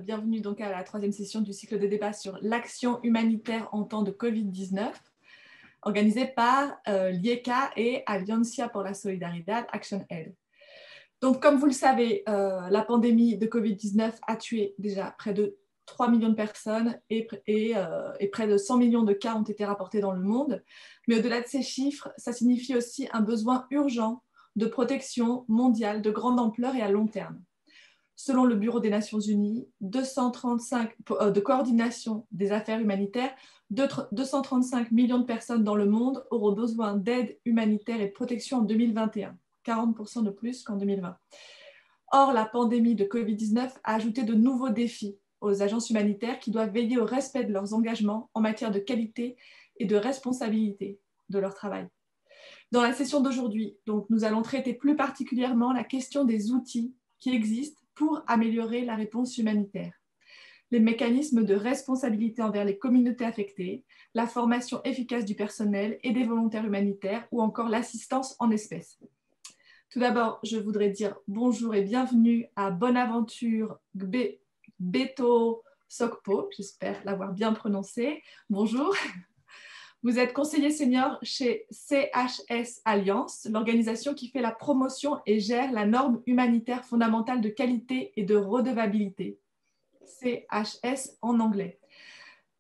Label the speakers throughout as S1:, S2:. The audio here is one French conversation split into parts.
S1: Bienvenue donc à la troisième session du cycle de débat sur l'action humanitaire en temps de Covid-19, organisée par l'IECA et Alianza por la Solidaridad Action Aid. Donc, comme vous le savez, la pandémie de Covid-19 a tué déjà près de 3 millions de personnes et près de 100 millions de cas ont été rapportés dans le monde. Mais au-delà de ces chiffres, ça signifie aussi un besoin urgent de protection mondiale de grande ampleur et à long terme. Selon le Bureau des Nations Unies, de coordination des affaires humanitaires, 235 millions de personnes dans le monde auront besoin d'aide humanitaire et de protection en 2021, 40% de plus qu'en 2020. Or, la pandémie de Covid-19 a ajouté de nouveaux défis aux agences humanitaires qui doivent veiller au respect de leurs engagements en matière de qualité et de responsabilité de leur travail. Dans la session d'aujourd'hui, nous allons traiter plus particulièrement la question des outils qui existent pour améliorer la réponse humanitaire, les mécanismes de responsabilité envers les communautés affectées, la formation efficace du personnel et des volontaires humanitaires ou encore l'assistance en espèces. Tout d'abord, je voudrais dire bonjour et bienvenue à Bonaventure Beto Sokpo, j'espère l'avoir bien prononcé. Bonjour. Vous êtes conseiller senior chez CHS Alliance, l'organisation qui fait la promotion et gère la norme humanitaire fondamentale de qualité et de redevabilité, CHS en anglais.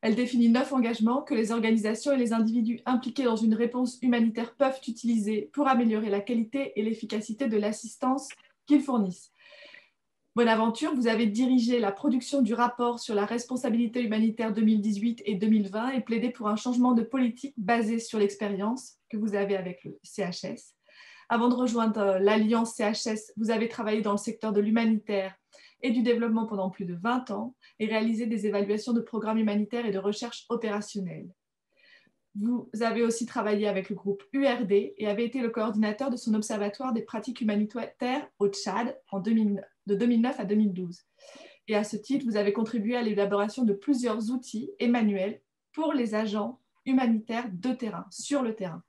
S1: Elle définit 9 engagements que les organisations et les individus impliqués dans une réponse humanitaire peuvent utiliser pour améliorer la qualité et l'efficacité de l'assistance qu'ils fournissent. Bonaventure, vous avez dirigé la production du rapport sur la responsabilité humanitaire 2018 et 2020 et plaidé pour un changement de politique basé sur l'expérience que vous avez avec le CHS. Avant de rejoindre l'Alliance CHS, vous avez travaillé dans le secteur de l'humanitaire et du développement pendant plus de 20 ans et réalisé des évaluations de programmes humanitaires et de recherche opérationnelle. Vous avez aussi travaillé avec le groupe URD et avez été le coordinateur de son observatoire des pratiques humanitaires au Tchad de 2009 à 2012. Et à ce titre, vous avez contribué à l'élaboration de plusieurs outils et manuels pour les agents humanitaires de terrain, sur le terrain.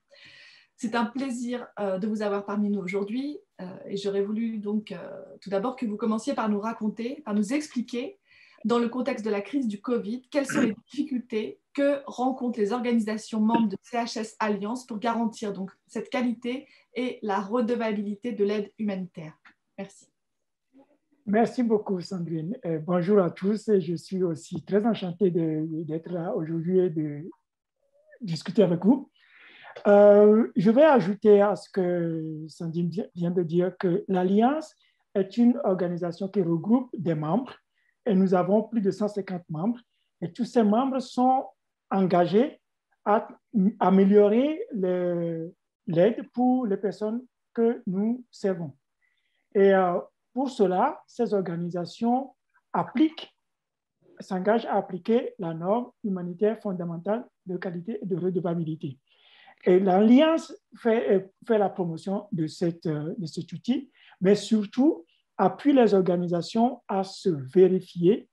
S1: C'est un plaisir de vous avoir parmi nous aujourd'hui et j'aurais voulu donc tout d'abord que vous commenciez par nous raconter, par nous expliquer, dans le contexte de la crise du Covid, quelles sont les difficultés que rencontrent les organisations membres de CHS Alliance pour garantir donc cette qualité et la redevabilité de l'aide humanitaire. Merci.
S2: Merci beaucoup, Sandrine. Bonjour à tous. Je suis aussi très enchantée d'être là aujourd'hui et de discuter avec vous. Je vais ajouter à ce que Sandrine vient de dire que l'Alliance est une organisation qui regroupe des membres et nous avons plus de 150 membres et tous ces membres sont engagés à améliorer l'aide pour les personnes que nous servons. Et pour cela, ces organisations s'engagent à appliquer la norme humanitaire fondamentale de qualité et de redevabilité. Et l'Alliance fait la promotion de cet outil, mais surtout appuie les organisations à se vérifier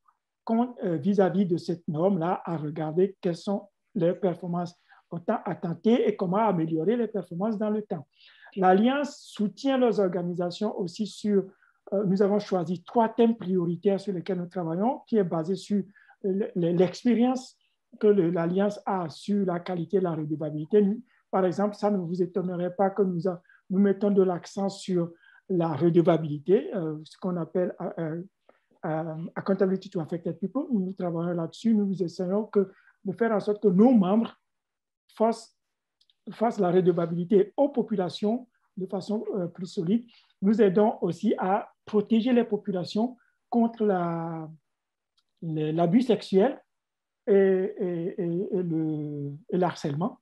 S2: vis-à-vis de cette norme-là, à regarder quelles sont leurs performances au temps à tenter et comment améliorer les performances dans le temps. L'Alliance soutient leurs organisations aussi sur, nous avons choisi 3 thèmes prioritaires sur lesquels nous travaillons, qui est basé sur l'expérience que l'Alliance a sur la qualité et la redevabilité. Par exemple, ça ne vous étonnerait pas que nous mettons de l'accent sur la redevabilité, ce qu'on appelle accountability to affected people. Nous travaillons là-dessus. Nous essayons de faire en sorte que nos membres fassent la redevabilité aux populations de façon plus solide. Nous aidons aussi à protéger les populations contre l'abus sexuel et le harcèlement.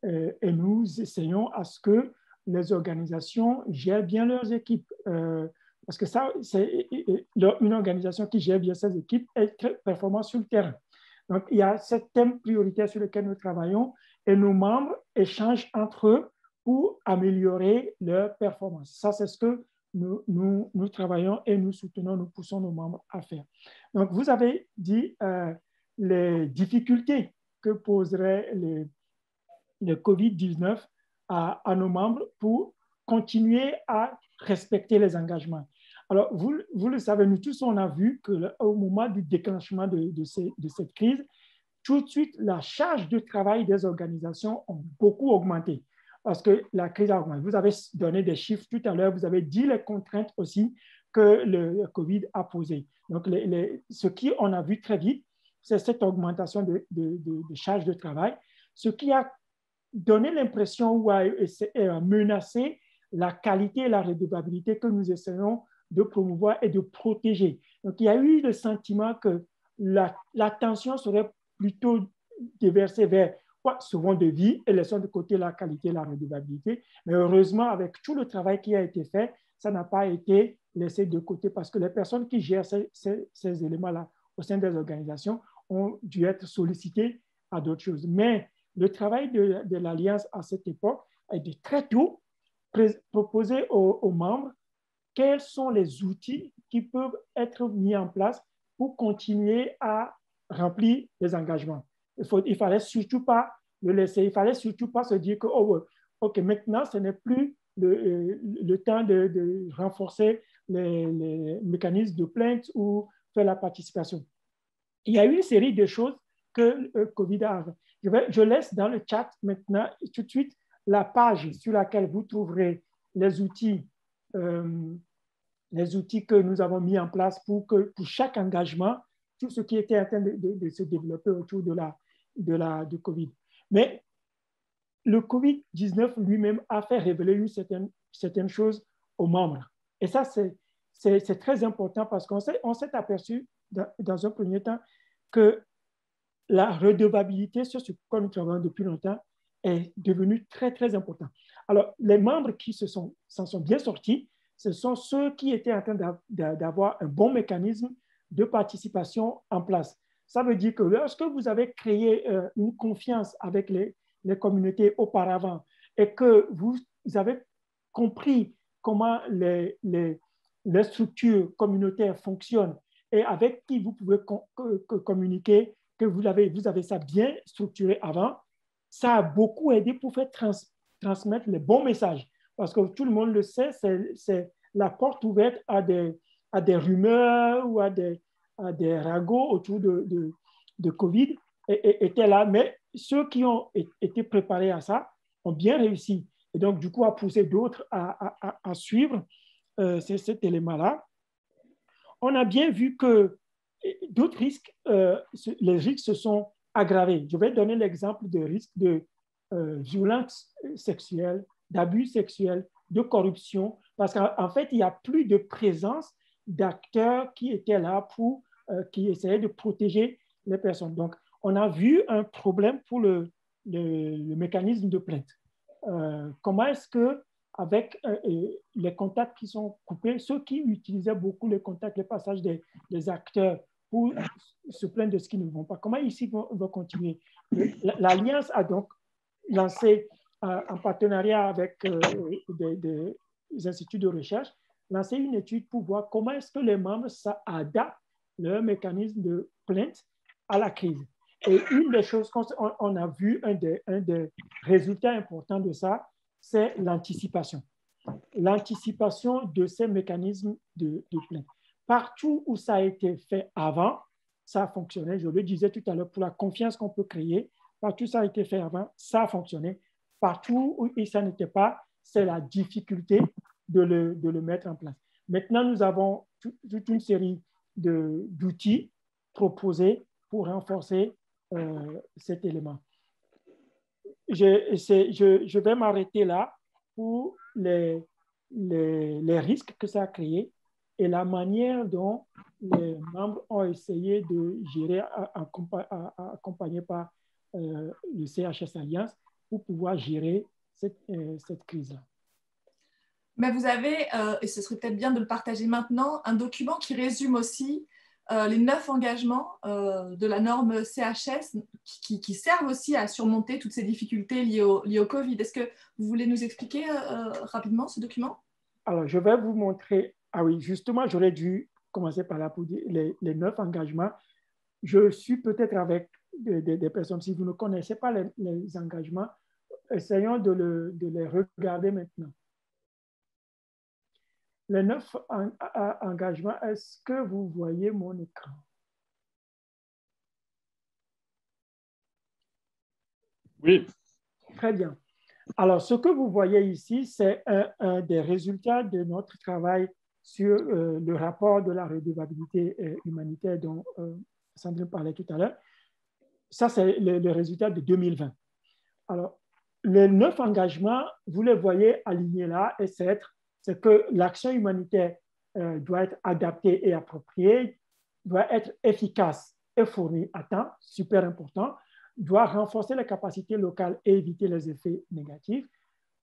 S2: Et nous essayons à ce que les organisations gèrent bien leurs équipes. Parce que ça, c'est une organisation qui gère bien ses équipes est très performante sur le terrain. Donc, il y a ce thème prioritaire sur lequel nous travaillons et nos membres échangent entre eux pour améliorer leur performance. Ça, c'est ce que nous travaillons et nous soutenons, nous poussons nos membres à faire. Donc, vous avez dit les difficultés que poserait le COVID-19 à nos membres pour continuer à respecter les engagements. Alors, vous le savez, nous tous, on a vu qu'au moment du déclenchement de cette crise, tout de suite, la charge de travail des organisations a beaucoup augmenté parce que la crise a augmenté. Vous avez donné des chiffres tout à l'heure, vous avez dit les contraintes aussi que le COVID a posées. Donc, ce qu'on a vu très vite, c'est cette augmentation de charge de travail, ce qui a donné l'impression ou a menacé la qualité et la redevabilité que nous essayons de promouvoir et de protéger. Donc, il y a eu le sentiment que l'attention serait plutôt déversée vers souvent de vie et laissant de côté la qualité et la redevabilité. Mais heureusement, avec tout le travail qui a été fait, ça n'a pas été laissé de côté parce que les personnes qui gèrent ces éléments-là au sein des organisations ont dû être sollicitées à d'autres choses. Mais le travail de l'Alliance à cette époque est de très tôt proposer aux membres quels sont les outils qui peuvent être mis en place pour continuer à remplir les engagements. Il fallait surtout pas le laisser, il fallait surtout pas se dire que, oh, OK, maintenant, ce n'est plus le temps de renforcer les mécanismes de plainte ou faire la participation. Il y a eu une série de choses que COVID a. Je laisse dans le chat maintenant tout de suite la page sur laquelle vous trouverez les outils que nous avons mis en place pour chaque engagement, tout ce qui était en train de se développer autour de COVID. Mais le COVID-19 lui-même a fait révéler certaines choses aux membres. Et ça, c'est très important parce qu'on s'est aperçu dans un premier temps que la redevabilité sur ce que nous travaillons depuis longtemps est devenue très, très importante. Alors, les membres qui s'en sont bien sortis, ce sont ceux qui étaient en train d'avoir un bon mécanisme de participation en place. Ça veut dire que lorsque vous avez créé une confiance avec les communautés auparavant et que vous avez compris comment les structures communautaires fonctionnent et avec qui vous pouvez communiquer, que vous avez ça bien structuré avant, ça a beaucoup aidé pour faire transmettre les bons messages. Parce que tout le monde le sait, c'est la porte ouverte à des rumeurs ou à des ragots autour de COVID étaient là. Mais ceux qui ont été préparés à ça ont bien réussi. Et donc, du coup, à pousser d'autres à suivre cet élément-là. On a bien vu que d'autres risques, les risques se sont aggravés. Je vais donner l'exemple de risques de violence sexuelle, d'abus sexuels, de corruption, parce qu'en fait, il n'y a plus de présence d'acteurs qui étaient là qui essayaient de protéger les personnes. Donc, on a vu un problème pour le mécanisme de plainte. Comment est-ce que avec les contacts qui sont coupés, ceux qui utilisaient beaucoup les contacts, les passages des acteurs pour se plaindre de ce qui ne vont pas, comment ici vont continuer? L'Alliance a donc lancé, en partenariat avec des instituts de recherche, lancé une étude pour voir comment est-ce que les membres adaptent leur mécanisme de plainte à la crise. Et une des choses qu'on a vu, un des résultats importants de ça, c'est l'anticipation. L'anticipation de ces mécanismes de plainte. Partout où ça a été fait avant, ça a fonctionné. Je le disais tout à l'heure, pour la confiance qu'on peut créer, partout où ça a été fait avant, ça a fonctionné. Partout où ça n'était pas, c'est la difficulté de le mettre en place. Maintenant, nous avons toute une série d'outils proposés pour renforcer cet élément. Je vais m'arrêter là pour les risques que ça a créé et la manière dont les membres ont essayé de gérer, accompagnés par le CHS Alliance, pour pouvoir gérer cette crise-là.
S1: Mais vous avez, et ce serait peut-être bien de le partager maintenant, un document qui résume aussi les 9 engagements de la norme CHS qui servent aussi à surmonter toutes ces difficultés liées au Covid. Est-ce que vous voulez nous expliquer rapidement ce document?
S2: Alors, je vais vous montrer. Ah oui, justement, j'aurais dû commencer par là pour dire les 9 engagements. Je suis peut-être avec des personnes, si vous ne connaissez pas les engagements, essayons de les regarder maintenant. les 9 engagements, est-ce que vous voyez mon écran?
S3: Oui.
S2: Très bien. Alors, ce que vous voyez ici, c'est un des résultats de notre travail sur le rapport de la redevabilité humanitaire dont Sandrine parlait tout à l'heure. Ça, c'est le résultat de 2020. Alors, les 9 engagements, vous les voyez alignés là, et c'est que l'action humanitaire doit être adaptée et appropriée, doit être efficace et fournie à temps, super important, doit renforcer les capacités locales et éviter les effets négatifs,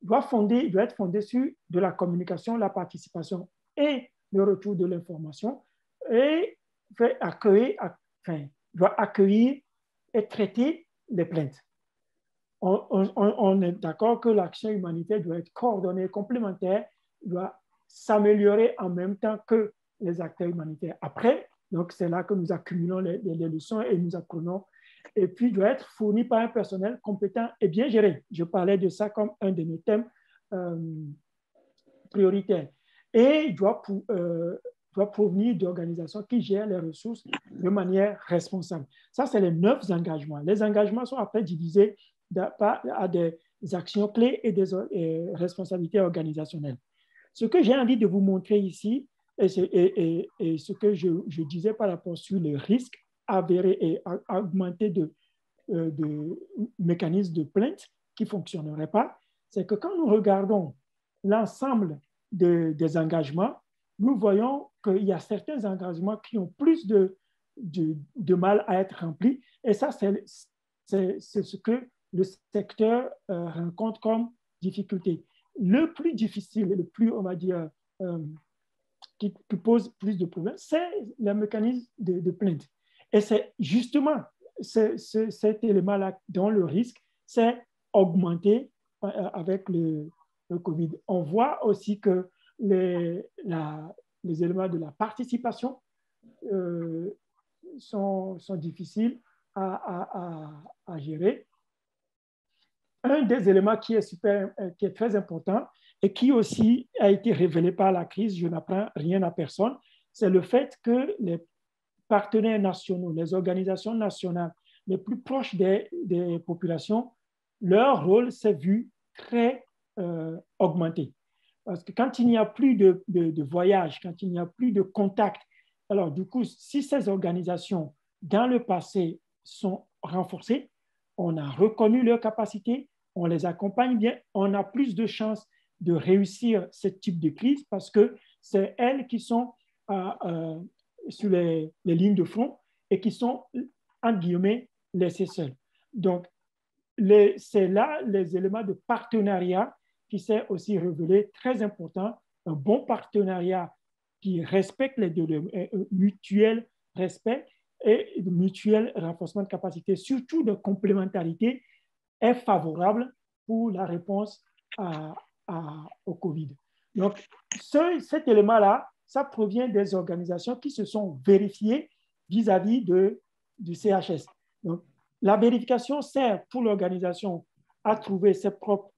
S2: doit être fondée sur de la communication, la participation et le retour de l'information, et doit accueillir et traiter les plaintes. On est d'accord que l'action humanitaire doit être coordonnée, complémentaire, doit s'améliorer en même temps que les acteurs humanitaires. Après, donc c'est là que nous accumulons les leçons et nous apprenons. Et puis, doit être fourni par un personnel compétent et bien géré. Je parlais de ça comme un de mes thèmes prioritaires. Et doit provenir d'organisations qui gèrent les ressources de manière responsable. Ça, c'est les 9 engagements. Les engagements sont après divisés à des actions clés et des responsabilités organisationnelles. Ce que j'ai envie de vous montrer ici, et ce que je disais par rapport sur le risque avéré et augmenté de mécanismes de plainte qui ne fonctionneraient pas, c'est que quand nous regardons l'ensemble des engagements, nous voyons qu'il y a certains engagements qui ont plus de mal à être remplis. Et ça, c'est ce que le secteur rencontre comme difficulté. Le plus difficile, le plus, on va dire, qui pose plus de problèmes, c'est le mécanisme de plainte. Et c'est justement cet élément-là dont le risque s'est augmenté avec le COVID. On voit aussi que les éléments de la participation sont difficiles à gérer. Un des éléments qui est très important et qui aussi a été révélé par la crise, je n'apprends rien à personne, c'est le fait que les partenaires nationaux, les organisations nationales les plus proches des populations, leur rôle s'est vu très augmenté. Parce que quand il n'y a plus de voyage, quand il n'y a plus de contact, alors du coup, si ces organisations, dans le passé, sont renforcées, on a reconnu leurs capacités, on les accompagne bien, on a plus de chances de réussir ce type de crise parce que c'est elles qui sont sur les lignes de front et qui sont, entre guillemets, laissées seules. Donc, c'est là les éléments de partenariat qui s'est aussi révélé très important. Un bon partenariat qui respecte les deux, mutuel respect et mutuel renforcement de capacité, surtout de complémentarité, est favorable pour la réponse au COVID. Donc, cet élément-là, ça provient des organisations qui se sont vérifiées vis-à-vis du CHS. Donc, la vérification sert pour l'organisation à trouver ses propres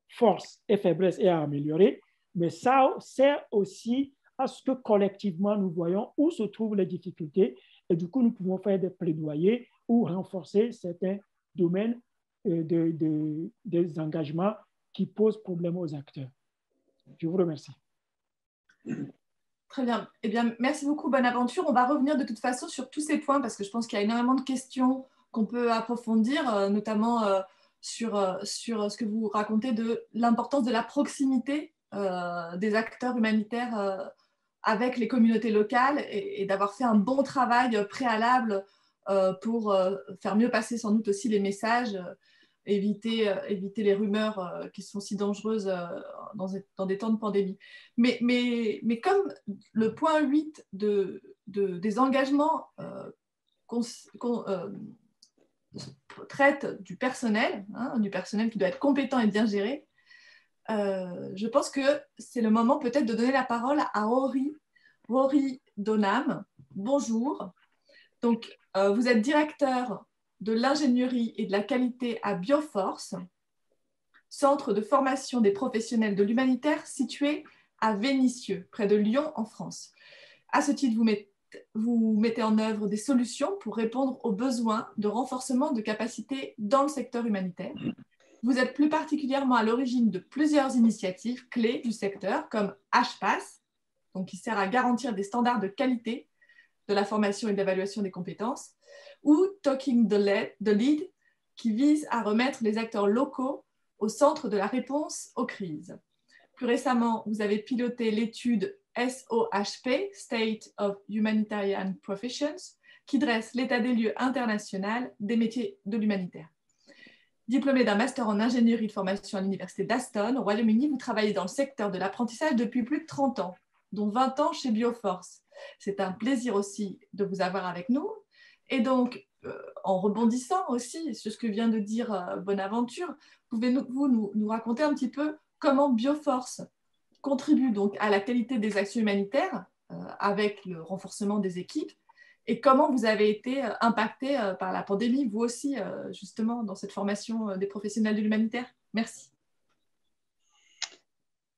S2: forces et faiblesses et à améliorer, mais ça sert aussi à ce que collectivement nous voyons où se trouvent les difficultés et du coup nous pouvons faire des plaidoyers ou renforcer certains domaines des engagements qui posent problème aux acteurs. Je vous remercie.
S1: Très bien. Eh bien, merci beaucoup, Bonaventure. On va revenir de toute façon sur tous ces points parce que je pense qu'il y a énormément de questions qu'on peut approfondir, notamment sur ce que vous racontez de l'importance de la proximité des acteurs humanitaires avec les communautés locales et d'avoir fait un bon travail préalable pour faire mieux passer sans doute aussi les messages, éviter les rumeurs qui sont si dangereuses dans des temps de pandémie. Mais comme le point 8 des engagements traite du personnel qui doit être compétent et bien géré, je pense que c'est le moment peut-être de donner la parole à Rory Donham. Bonjour. Donc, vous êtes directeur de l'ingénierie et de la qualité à Bioforce, centre de formation des professionnels de l'humanitaire situé à Vénissieux, près de Lyon, en France. À ce titre, vous mettez en œuvre des solutions pour répondre aux besoins de renforcement de capacités dans le secteur humanitaire. Vous êtes plus particulièrement à l'origine de plusieurs initiatives clés du secteur, comme HPAS, donc qui sert à garantir des standards de qualité de la formation et de l'évaluation des compétences, ou Talking the Lead, qui vise à remettre les acteurs locaux au centre de la réponse aux crises. Plus récemment, vous avez piloté l'étude SOHP, State of Humanitarian Professions, qui dresse l'état des lieux international des métiers de l'humanitaire. Diplômé d'un master en ingénierie de formation à l'université d'Aston, au Royaume-Uni, vous travaillez dans le secteur de l'apprentissage depuis plus de 30 ans, dont 20 ans chez Bioforce. C'est un plaisir aussi de vous avoir avec nous. Et donc, en rebondissant aussi sur ce que vient de dire Bonaventure, pouvez-vous nous raconter un petit peu comment Bioforce contribue donc à la qualité des actions humanitaires avec le renforcement des équipes et comment vous avez été impacté par la pandémie, vous aussi, justement, dans cette formation des professionnels de l'humanitaire? Merci.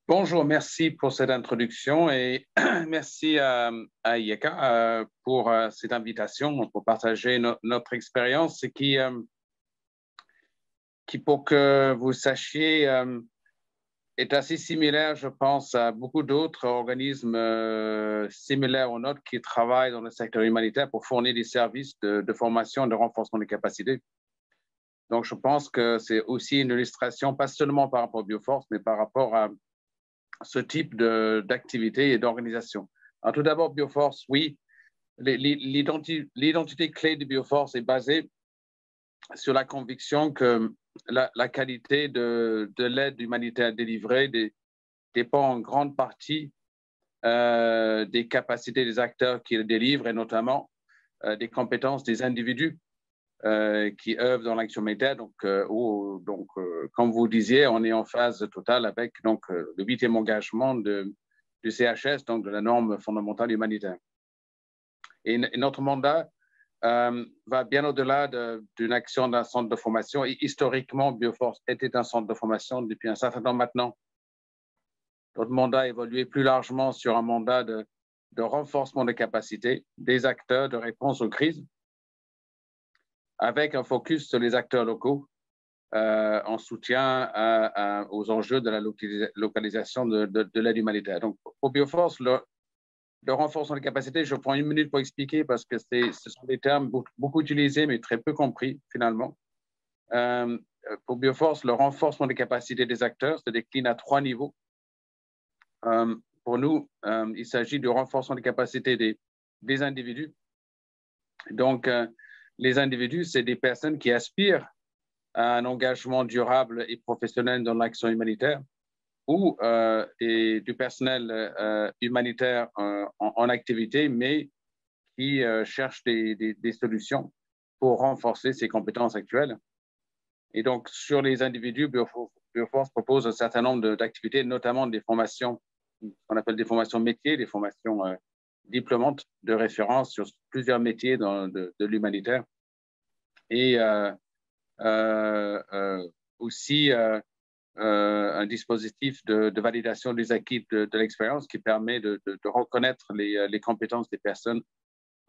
S3: Bonjour, merci pour cette introduction et merci à IECA pour cette invitation, pour partager notre expérience et qui, pour que vous sachiez, est assez similaire, je pense, à beaucoup d'autres organismes similaires aux nôtres qui travaillent dans le secteur humanitaire pour fournir des services de formation et de renforcement des capacités. Donc, je pense que c'est aussi une illustration, pas seulement par rapport à Bioforce, mais par rapport à ce type d'activité et d'organisation. Alors, tout d'abord, Bioforce, oui, l'identité clé de Bioforce est basée sur la conviction que la qualité de l'aide humanitaire délivrée dépend en grande partie des capacités des acteurs qui le délivrent et notamment des compétences des individus qui œuvrent dans l'action humanitaire. Donc, comme vous disiez, on est en phase totale avec le 8e engagement du CHS, donc de la norme fondamentale humanitaire. Et notre mandat va bien au-delà d'une action d'un centre de formation. Et historiquement, Bioforce était un centre de formation depuis un certain temps maintenant. Notre mandat a évolué plus largement sur un mandat de renforcement des capacités des acteurs de réponse aux crises, avec un focus sur les acteurs locaux en soutien aux enjeux de la localisation de l'aide humanitaire. Donc, pour Bioforce, le renforcement des capacités, je prends une minute pour expliquer parce que ce sont des termes beaucoup utilisés mais très peu compris finalement. Pour Bioforce, le renforcement des capacités des acteurs se décline à 3 niveaux. Pour nous, il s'agit du renforcement des capacités des individus. Donc, les individus, c'est des personnes qui aspirent à un engagement durable et professionnel dans l'action humanitaire ou du personnel humanitaire en activité, mais qui cherchent des solutions pour renforcer ses compétences actuelles. Et donc, sur les individus, Bioforce propose un certain nombre d'activités, notamment des formations, qu'on appelle des formations métiers, des formations diplômantes de référence sur plusieurs métiers de l'humanitaire. Et aussi un dispositif de validation des acquis de l'expérience qui permet de reconnaître les compétences des personnes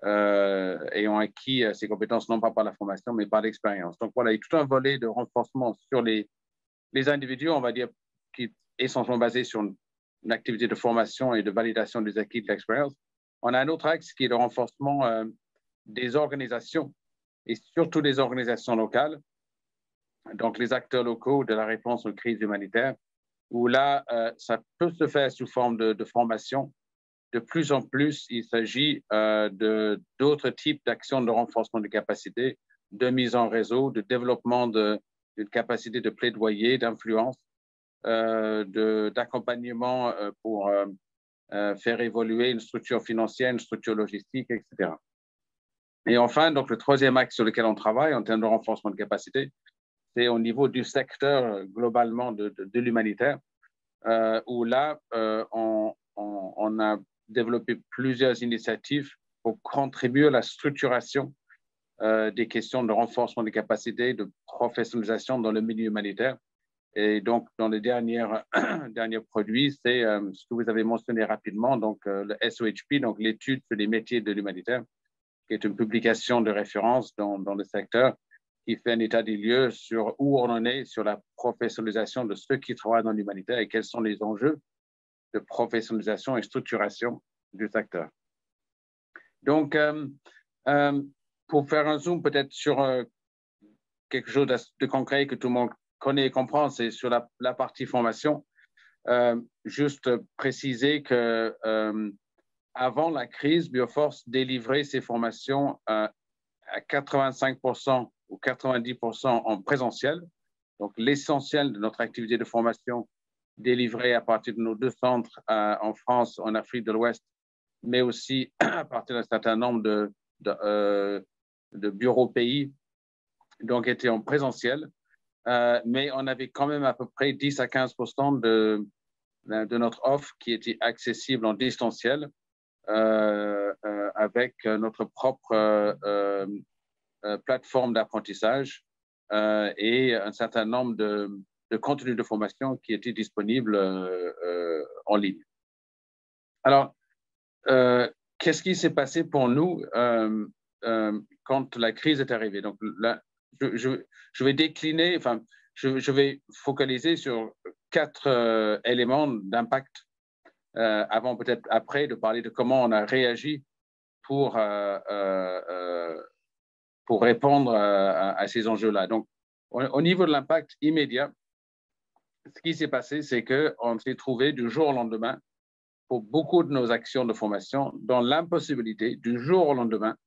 S3: ayant acquis ces compétences non pas par la formation, mais par l'expérience. Donc voilà, il y a tout un volet de renforcement sur les individus, on va dire, qui est essentiellement basé sur une activité de formation et de validation des acquis de l'expérience. On a un autre axe qui est le renforcement des organisations et surtout des organisations locales, donc les acteurs locaux de la réponse aux crises humanitaires, où là, ça peut se faire sous forme de formation. De plus en plus, il s'agit d'autres types d'actions de renforcement de capacités, de mise en réseau, de développement d'une capacité de plaidoyer, d'influence, d'accompagnement pour faire évoluer une structure financière, une structure logistique, etc. Et enfin, donc, le troisième axe sur lequel on travaille en termes de renforcement de capacité, c'est au niveau du secteur globalement de l'humanitaire, où là, on a développé plusieurs initiatives pour contribuer à la structuration des questions de renforcement des capacités, de professionnalisation dans le milieu humanitaire Et donc, dans les derniers produits, c'est ce que vous avez mentionné rapidement, donc le SOHP, donc l'étude sur les métiers de l'humanitaire, qui est une publication de référence dans le secteur, qui fait un état des lieux sur où on en est sur la professionnalisation de ceux qui travaillent dans l'humanitaire et quels sont les enjeux de professionnalisation et structuration du secteur. Donc, pour faire un zoom peut-être sur quelque chose de concret que tout le monde connaît et comprend, c'est sur la partie formation. Juste préciser que avant la crise, Bioforce délivrait ses formations à 85% ou 90% en présentiel. Donc, l'essentiel de notre activité de formation délivrée à partir de nos 2 centres en France, en Afrique de l'Ouest, mais aussi à partir d'un certain nombre de bureaux pays, donc était en présentiel. Mais on avait quand même à peu près 10 à 15% de notre offre qui était accessible en distanciel avec notre propre plateforme d'apprentissage et un certain nombre de contenus de formation qui étaient disponibles en ligne. Alors, qu'est-ce qui s'est passé pour nous quand la crise est arrivée? Donc, là, je vais décliner, enfin, je vais focaliser sur 4 éléments d'impact avant, peut-être après, de parler de comment on a réagi pour répondre à ces enjeux-là. Donc, au niveau de l'impact immédiat, ce qui s'est passé, c'est qu'on s'est trouvé du jour au lendemain, pour beaucoup de nos actions de formation, dans l'impossibilité du jour au lendemain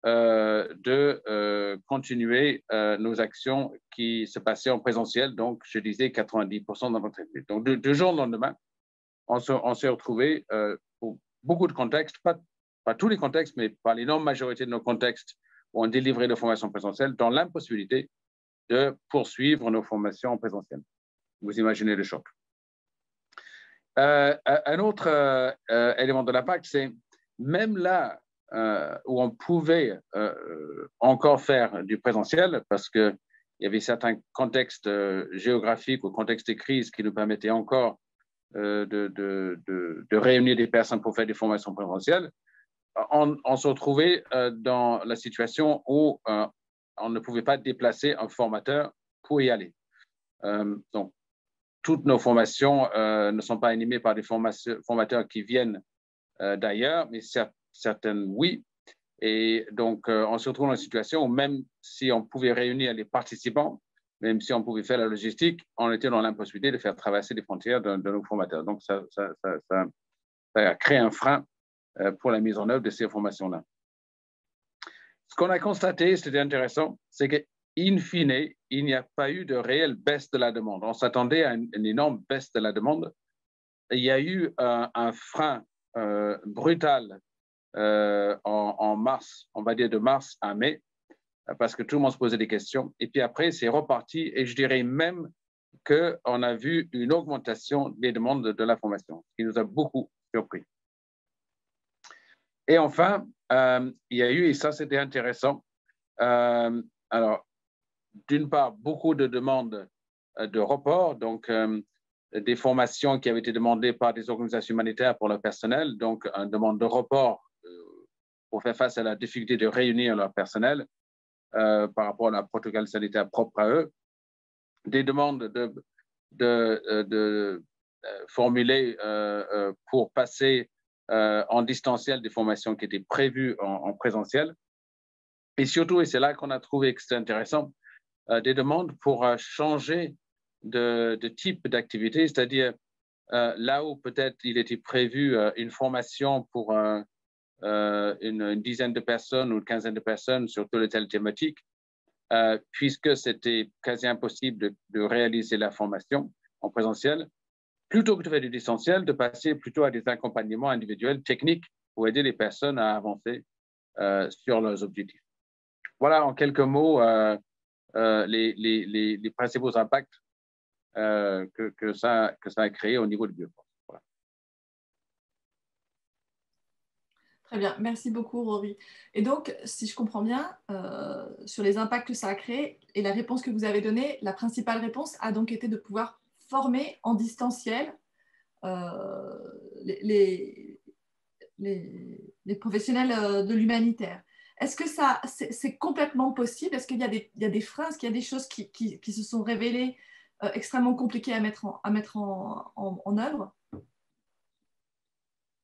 S3: de continuer nos actions qui se passaient en présentiel, donc je disais 90% dans notre équipe. Donc du jour au lendemain, on s'est retrouvé pour beaucoup de contextes, pas tous les contextes, mais par l'énorme majorité de nos contextes où on délivrait nos formations présentielles, dans l'impossibilité de poursuivre nos formations en présentiel. Vous imaginez le choc. Un autre élément de l'impact, c'est même là où on pouvait encore faire du présentiel, parce qu'il y avait certains contextes géographiques ou contextes de crise qui nous permettaient encore de réunir des personnes pour faire des formations présentielles, on se retrouvait dans la situation où on ne pouvait pas déplacer un formateur pour y aller. Donc, toutes nos formations ne sont pas animées par des formateurs qui viennent d'ailleurs, mais certaines, oui. Et donc, on se retrouve dans une situation où même si on pouvait réunir les participants, même si on pouvait faire la logistique, on était dans l'impossibilité de faire traverser les frontières de nos formateurs. Donc, ça a créé un frein pour la mise en œuvre de ces formations-là. Ce qu'on a constaté, c'était intéressant, c'est qu'in fine, il n'y a pas eu de réelle baisse de la demande. On s'attendait à une énorme baisse de la demande. Il y a eu un frein brutal en mars, on va dire de mars à mai, parce que tout le monde se posait des questions. Et puis après, c'est reparti. Et je dirais même qu'on a vu une augmentation des demandes de la formation, ce qui nous a beaucoup surpris. Et enfin, il y a eu, et ça c'était intéressant, alors, d'une part, beaucoup de demandes de report, donc des formations qui avaient été demandées par des organisations humanitaires pour leur personnel, donc une demande de report pour faire face à la difficulté de réunir leur personnel par rapport à la protocole sanitaire propre à eux, des demandes de formuler pour passer en distanciel des formations qui étaient prévues en présentiel. Et surtout, et c'est là qu'on a trouvé que c'était intéressant, des demandes pour changer de type d'activité, c'est-à-dire là où peut-être il était prévu une formation pour une dizaine de personnes ou une quinzaine de personnes sur telle ou telle thématique, puisque c'était quasi impossible de réaliser la formation en présentiel, plutôt que de faire du distanciel, de passer plutôt à des accompagnements individuels techniques pour aider les personnes à avancer sur leurs objectifs. Voilà en quelques mots les principaux impacts que ça a créé au niveau de Bioforce. Voilà.
S1: Très bien, merci beaucoup Rory. Et donc, si je comprends bien, sur les impacts que ça a créé et la réponse que vous avez donnée, la principale réponse a donc été de pouvoir former en distanciel les, les professionnels de l'humanitaire. Est-ce que ça, c'est complètement possible? Est-ce qu'il y a des freins? Est-ce qu'il y a des choses qui se sont révélées extrêmement compliquées à mettre en œuvre?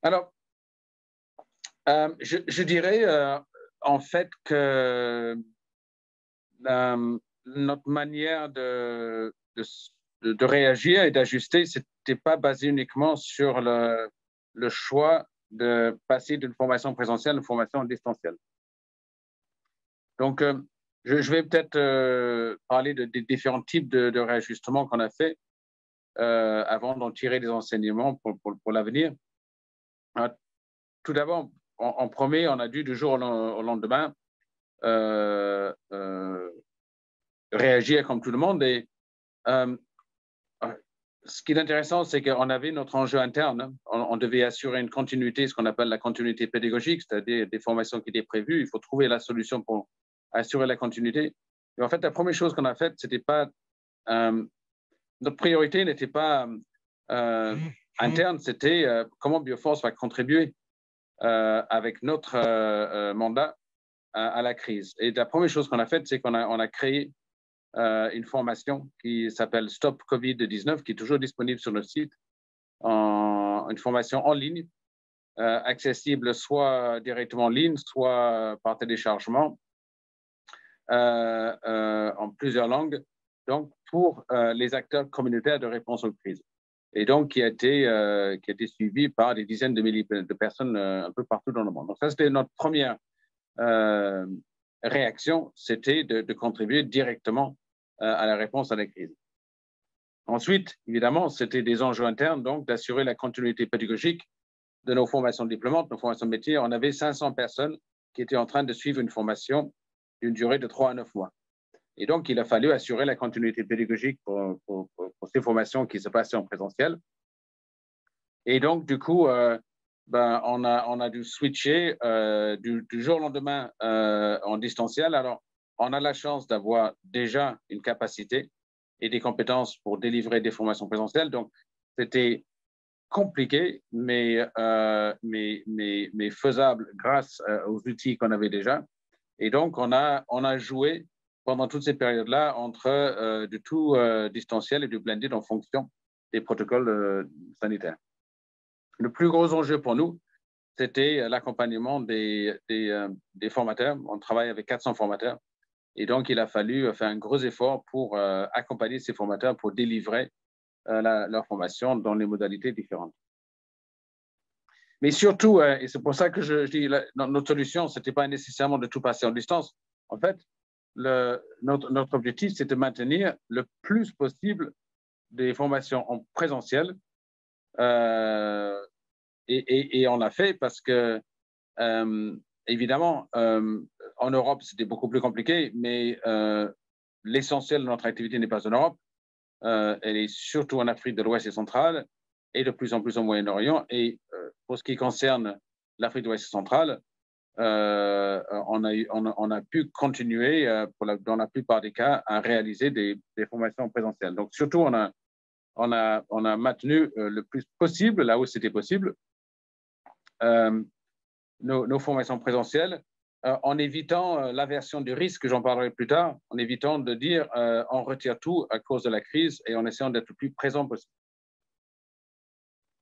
S3: Alors, je dirais en fait que notre manière de réagir et d'ajuster, ce n'était pas basé uniquement sur le choix de passer d'une formation présentielle à une formation distancielle. Donc, je vais peut-être parler des différents types de réajustements qu'on a fait avant d'en tirer des enseignements pour l'avenir. Tout d'abord, en premier, on a dû du jour au lendemain réagir comme tout le monde. Et ce qui est intéressant, c'est qu'on avait notre enjeu interne. On devait assurer une continuité, ce qu'on appelle la continuité pédagogique, c'est-à-dire des formations qui étaient prévues. Il faut trouver la solution pour assurer la continuité. Et en fait, la première chose qu'on a faite, c'était pas notre priorité n'était pas interne, c'était comment Bioforce va contribuer avec notre mandat à la crise. Et la première chose qu'on a faite, c'est qu'on a créé une formation qui s'appelle Stop Covid-19, qui est toujours disponible sur notre site, une formation en ligne, accessible soit directement en ligne, soit par téléchargement, en plusieurs langues, donc pour les acteurs communautaires de réponse aux crises. Et donc qui a été suivi par des dizaines de milliers de personnes un peu partout dans le monde. Donc ça, c'était notre première réaction, c'était de contribuer directement à la réponse à la crise. Ensuite, évidemment, c'était des enjeux internes, donc d'assurer la continuité pédagogique de nos formations diplômantes, nos formations de métier. On avait 500 personnes qui étaient en train de suivre une formation d'une durée de 3 à 9 mois. Et donc, il a fallu assurer la continuité pédagogique pour ces formations qui se passaient en présentiel. Et donc, du coup, on a dû switcher du jour au lendemain en distanciel. Alors, on a la chance d'avoir déjà une capacité et des compétences pour délivrer des formations présentielles. Donc, c'était compliqué, mais faisable grâce aux outils qu'on avait déjà. Et donc, on a joué pendant toutes ces périodes-là entre du tout distanciel et du blended en fonction des protocoles sanitaires. Le plus gros enjeu pour nous, c'était l'accompagnement des formateurs. On travaille avec 400 formateurs. Et donc, il a fallu faire un gros effort pour accompagner ces formateurs pour délivrer leur formation dans les modalités différentes. Mais surtout, et c'est pour ça que je dis notre solution, ce n'était pas nécessairement de tout passer en distance. En fait, notre objectif, c'est de maintenir le plus possible des formations en présentiel. Et on l'a fait parce que, évidemment, en Europe, c'était beaucoup plus compliqué, mais l'essentiel de notre activité n'est pas en Europe. Elle est surtout en Afrique de l'Ouest et centrale et de plus en plus au Moyen-Orient. Et pour ce qui concerne l'Afrique de l'Ouest et centrale, on a pu continuer, dans la plupart des cas, à réaliser des formations présentielles. Donc, surtout, on a maintenu le plus possible, là où c'était possible, nos formations présentielles, en évitant l'aversion du risque, j'en parlerai plus tard, en évitant de dire on retire tout à cause de la crise et en essayant d'être le plus présent possible.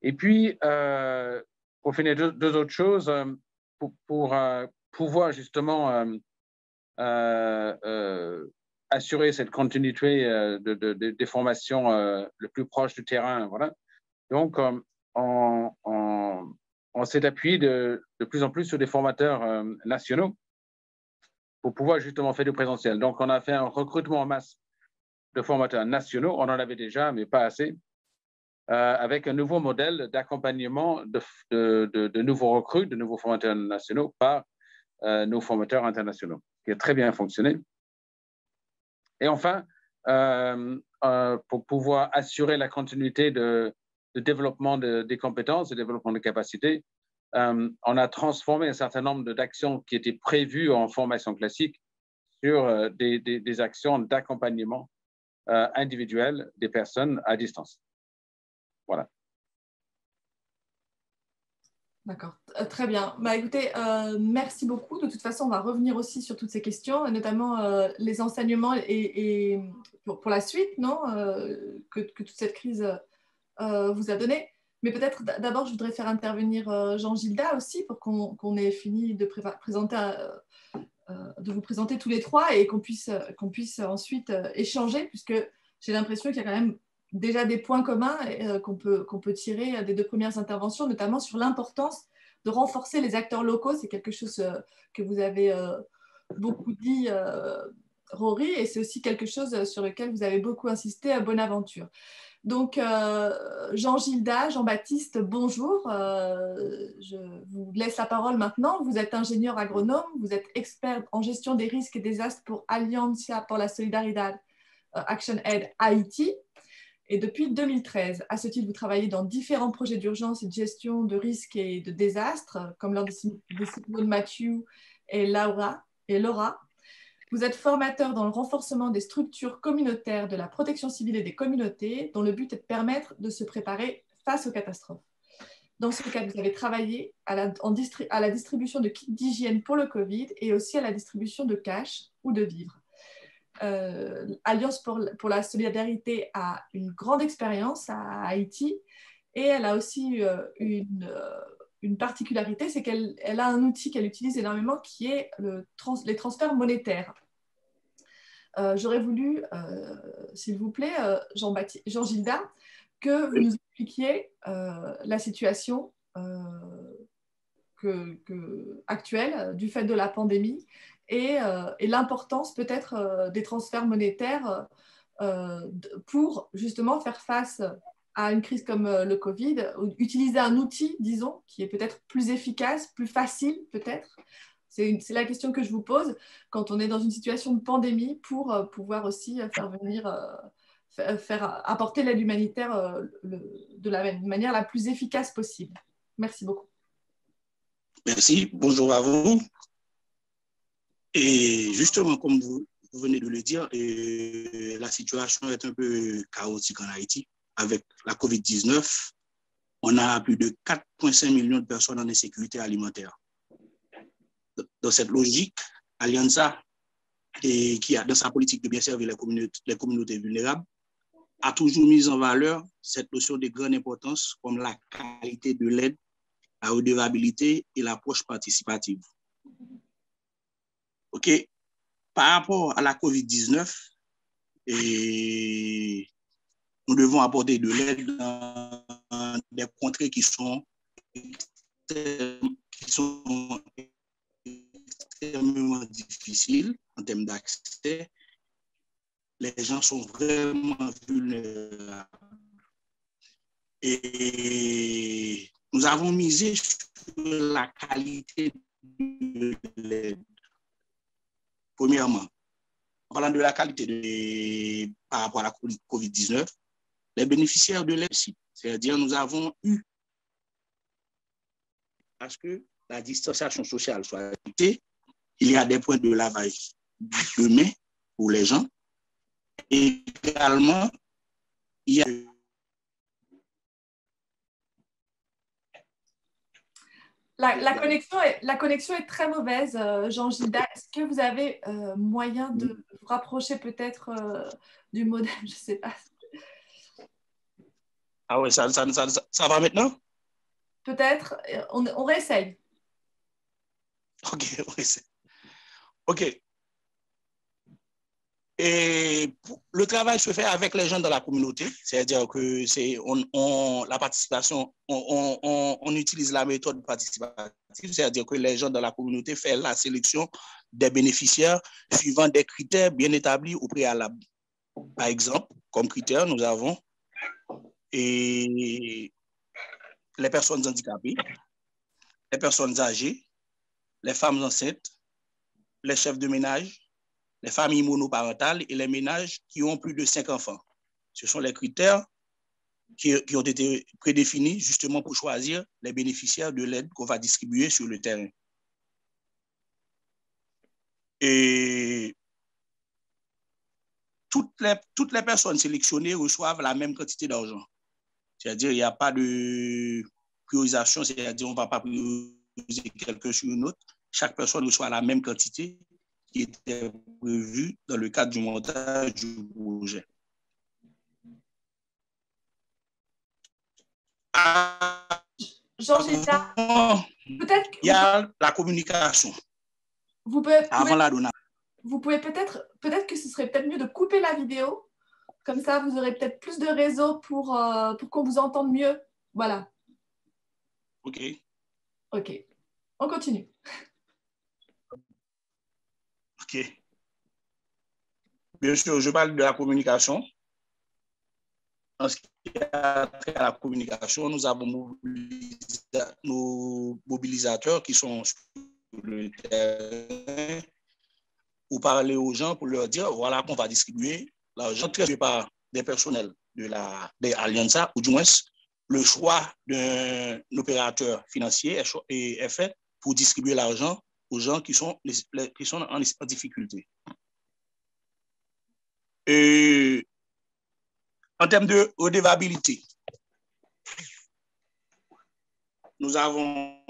S3: Et puis, pour finir, deux autres choses, pour pouvoir justement assurer cette continuité des formations le plus proche du terrain. Voilà. Donc, on s'est appuyé de plus en plus sur des formateurs nationaux pour pouvoir justement faire du présentiel. Donc, on a fait un recrutement en masse de formateurs nationaux. On en avait déjà, mais pas assez, avec un nouveau modèle d'accompagnement de nouveaux recrues, de nouveaux formateurs nationaux par nos formateurs internationaux, qui a très bien fonctionné. Et enfin, pour pouvoir assurer la continuité de développement des compétences, de développement de capacités, on a transformé un certain nombre d'actions qui étaient prévues en formation classique sur des actions d'accompagnement individuel des personnes à distance. Voilà.
S1: D'accord, très bien. Bah, écoutez, merci beaucoup. De toute façon, on va revenir aussi sur toutes ces questions, notamment les enseignements et pour la suite, non, que toute cette crise vous a donné. Mais peut-être d'abord, je voudrais faire intervenir Jean-Gilda aussi pour qu'on ait fini de vous présenter tous les trois et qu'on puisse ensuite échanger, puisque j'ai l'impression qu'il y a quand même déjà des points communs qu'on peut tirer des deux premières interventions, notamment sur l'importance de renforcer les acteurs locaux. C'est quelque chose que vous avez beaucoup dit, Rory, et c'est aussi quelque chose sur lequel vous avez beaucoup insisté à Bonaventure. Donc, Jean-Gilda, Jean-Baptiste, bonjour. Je vous laisse la parole maintenant. Vous êtes ingénieur agronome, vous êtes expert en gestion des risques et désastres pour Alianza por la Solidaridad Action Aid Haïti. Et depuis 2013, à ce titre, vous travaillez dans différents projets d'urgence et de gestion de risques et de désastres, comme lors des cyclones Matthew et Laura. Vous êtes formateur dans le renforcement des structures communautaires de la protection civile et des communautés, dont le but est de permettre de se préparer face aux catastrophes. Dans ce cadre, vous avez travaillé à la distribution de kits d'hygiène pour le Covid et aussi à la distribution de cash ou de vivres. Alliance pour la solidarité a une grande expérience à Haïti et elle a aussi une particularité, c'est qu'elle a un outil qu'elle utilise énormément qui est les transferts monétaires. J'aurais voulu, s'il vous plaît, Jean-Gilda, que vous nous expliquiez la situation actuelle du fait de la pandémie et l'importance peut-être des transferts monétaires pour justement faire face à une crise comme le Covid, utiliser un outil, disons, qui est peut-être plus efficace, plus facile peut-être. C'est la question que je vous pose quand on est dans une situation de pandémie pour pouvoir aussi apporter l'aide humanitaire de la manière la plus efficace possible. Merci beaucoup.
S4: Merci, bonjour à vous. Et justement, comme vous venez de le dire, la situation est un peu chaotique en Haïti. Avec la COVID-19, on a plus de 4,5 millions de personnes en insécurité alimentaire. Dans cette logique, Alianza, qui a dans sa politique de bien servir les communautés vulnérables, a toujours mis en valeur cette notion de grande importance comme la qualité de l'aide, la redevabilité et l'approche participative. OK. Par rapport à la COVID-19, nous devons apporter de l'aide dans des contrées qui sont extrêmement difficiles en termes d'accès. Les gens sont vraiment vulnérables. Et nous avons misé sur la qualité de l'aide. Premièrement, en parlant de la qualité par rapport à la COVID-19, les bénéficiaires de l'aide, c'est-à-dire nous avons eu parce que la distanciation sociale soit respectée, il y a des points de lavage de mains pour les gens. Et également, il y a
S1: la connexion est très mauvaise, Jean-Gilda. Est-ce que vous avez moyen de vous rapprocher peut-être du modem? Je ne sais pas.
S4: Ah oui, ça va maintenant?
S1: Peut-être. On réessaye.
S4: OK, on réessaye. OK. Et le travail se fait avec les gens dans la communauté, c'est-à-dire que la participation, on utilise la méthode participative, c'est-à-dire que les gens dans la communauté font la sélection des bénéficiaires suivant des critères bien établis au préalable. Par exemple, comme critères, nous avons les personnes handicapées, les personnes âgées, les femmes enceintes, les chefs de ménage, les familles monoparentales et les ménages qui ont plus de 5 enfants. Ce sont les critères qui ont été prédéfinis justement pour choisir les bénéficiaires de l'aide qu'on va distribuer sur le terrain. Et toutes les personnes sélectionnées reçoivent la même quantité d'argent. C'est-à-dire qu'il n'y a pas de priorisation, c'est-à-dire on ne va pas prioriser quelqu'un sur une autre. Chaque personne reçoit la même quantité qui était prévue dans le cadre du montage du projet.
S1: Georgetta, peut-être
S4: il y a la communication.
S1: Vous pouvez,
S4: avant la donation.
S1: Vous pouvez peut-être que ce serait peut-être mieux de couper la vidéo. Comme ça, vous aurez peut-être plus de réseau pour qu'on vous entende mieux. Voilà.
S4: OK.
S1: OK. On continue.
S4: OK. Bien sûr, je parle de la communication. En ce qui a trait à la communication, nous avons nos mobilisateurs qui sont sur le terrain pour parler aux gens, pour leur dire, voilà qu'on va distribuer l'argent traité par des personnels des Alianza, ou du moins, le choix d'un opérateur financier est fait pour distribuer l'argent aux gens qui sont en difficulté. Et en termes de redevabilité, nous avons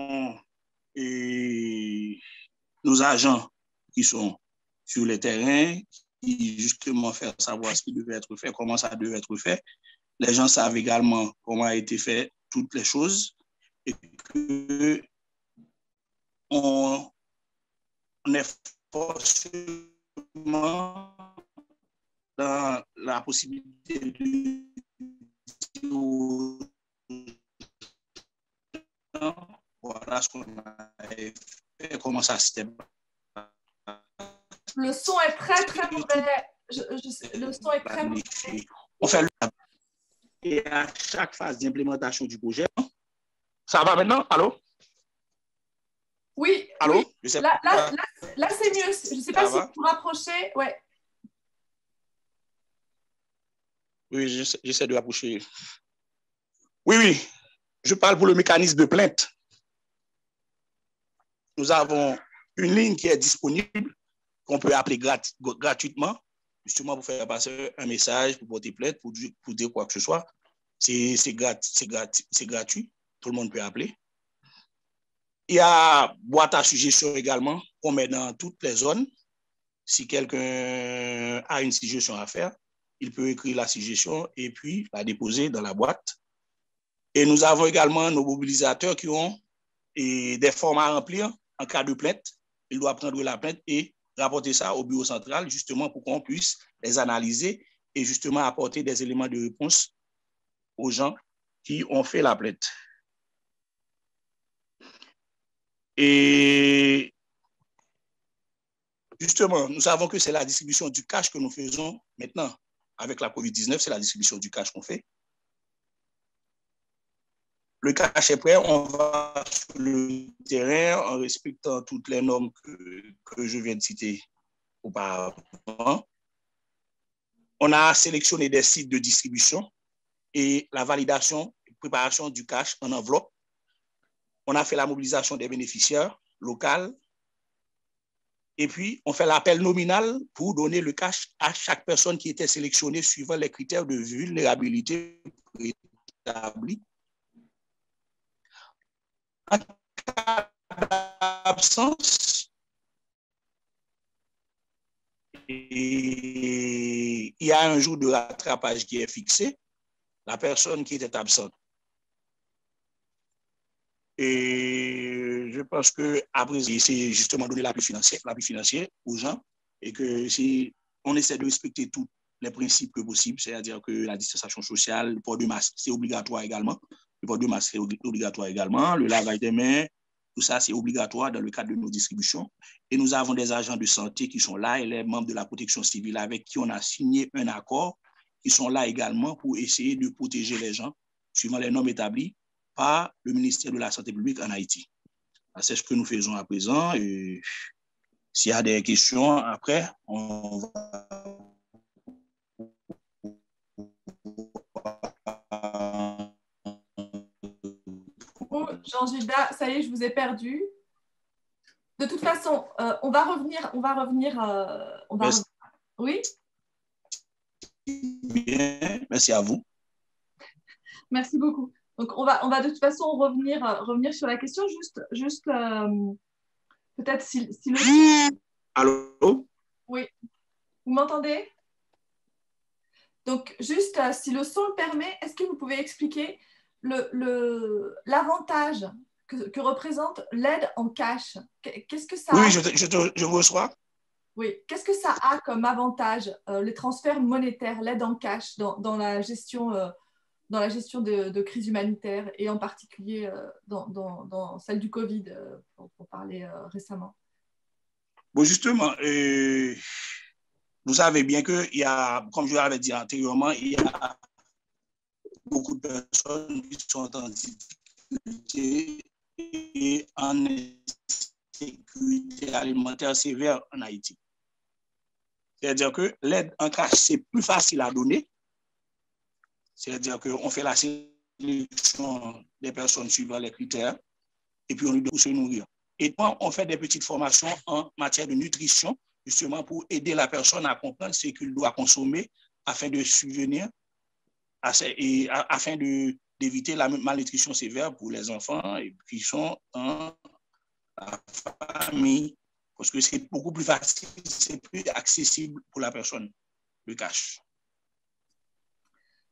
S4: nos agents qui sont sur le terrain, qui justement font savoir ce qui devait être fait, comment ça devait être fait. Les gens savent également comment a été fait toutes les choses et qu'on est forcément dans la possibilité de voilà ce qu'on a fait, comment ça s'était.
S1: Le son est très, très mauvais. Le son est très mauvais.
S4: On fait et à chaque phase d'implémentation du projet. Ça va maintenant? Allô?
S1: Oui.
S4: Allô?
S1: Oui.
S4: Je sais
S1: là,
S4: pas.
S1: Là c'est mieux. Je ne sais pas si vous vous rapprochez. Ouais.
S4: Oui, j'essaie de rapprocher. Oui. Je parle pour le mécanisme de plainte. Nous avons une ligne qui est disponible, qu'on peut appeler gratuitement, justement pour faire passer un message, pour porter plainte, pour dire quoi que ce soit. C'est gratuit. Tout le monde peut appeler. Il y a boîte à suggestions également qu'on met dans toutes les zones. Si quelqu'un a une suggestion à faire, il peut écrire la suggestion et puis la déposer dans la boîte. Et nous avons également nos mobilisateurs qui ont des formes à remplir en cas de plainte. Ils doivent prendre la plainte et rapporter ça au bureau central, justement pour qu'on puisse les analyser et justement apporter des éléments de réponse aux gens qui ont fait la plainte. Et justement, nous savons que c'est la distribution du cash que nous faisons maintenant. Avec la COVID-19, c'est la distribution du cash qu'on fait. Le cash est prêt, on va sur le terrain en respectant toutes les normes que je viens de citer auparavant. On a sélectionné des sites de distribution et la validation et préparation du cash en enveloppe. On a fait la mobilisation des bénéficiaires locaux. Et puis, on fait l'appel nominal pour donner le cash à chaque personne qui était sélectionnée suivant les critères de vulnérabilité établis. En cas d'absence, il y a un jour de rattrapage qui est fixé, la personne qui était absente. Et je pense qu'après, c'est justement donner l'appui financier aux gens et que si on essaie de respecter tous les principes que possible, c'est-à-dire que la distanciation sociale, le port de masque, c'est obligatoire également. Le port de masque, c'est obligatoire également. Le lavage des mains, tout ça, c'est obligatoire dans le cadre de nos distributions. Et nous avons des agents de santé qui sont là et les membres de la protection civile avec qui on a signé un accord, qui sont là également pour essayer de protéger les gens suivant les normes établies par le ministère de la Santé publique en Haïti. C'est ce que nous faisons à présent. Et s'il y a des questions, après, on va
S1: Jean-Gilda, ça y est, je vous ai perdu. De toute façon, on va revenir. Oui.
S4: Bien, merci à vous.
S1: Merci beaucoup. Donc, on va de toute façon revenir sur la question. Juste peut-être si le...
S4: Allô?
S1: Oui. Vous m'entendez? Donc, juste si le son le permet, est-ce que vous pouvez expliquer l'avantage que représente l'aide en cash? Qu'est-ce que ça a?
S4: Oui, je vous reçois.
S1: Oui, qu'est-ce que ça a comme avantage, les transferts monétaires, l'aide en cash dans la gestion de crise humanitaire et en particulier dans celle du Covid, pour parler récemment?
S4: Bon, justement, vous savez bien qu'il y a, comme je l'avais dit antérieurement, il y a beaucoup de personnes qui sont en difficulté et en insécurité alimentaire sévère en Haïti. C'est-à-dire que l'aide en cash, c'est plus facile à donner. C'est-à-dire qu'on fait la sélection des personnes suivant les critères et puis on lui donne pour se nourrir. Et puis, on fait des petites formations en matière de nutrition, justement pour aider la personne à comprendre ce qu'il doit consommer afin de subvenir et afin d'éviter la malnutrition sévère pour les enfants qui sont dans la famille. Parce que c'est beaucoup plus facile, c'est plus accessible pour la personne, le cash.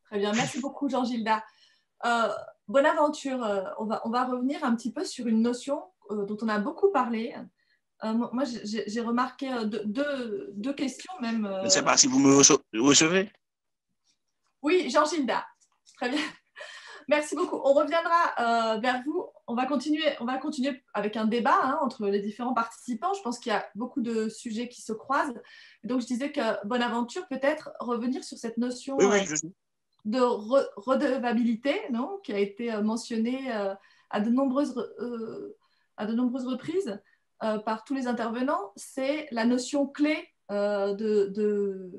S1: Très bien, merci beaucoup Jean-Gilda. Bonaventure, on va revenir un petit peu sur une notion dont on a beaucoup parlé. Moi, j'ai remarqué deux questions même.
S4: Je ne sais pas si vous me recevez.
S1: Oui, Jean-Gilda. Très bien. Merci beaucoup. On reviendra vers vous. On va continuer avec un débat entre les différents participants. Je pense qu'il y a beaucoup de sujets qui se croisent. Donc, je disais que Bonaventure, peut-être revenir sur cette notion de redevabilité, non, qui a été mentionnée à de nombreuses reprises par tous les intervenants. C'est la notion clé de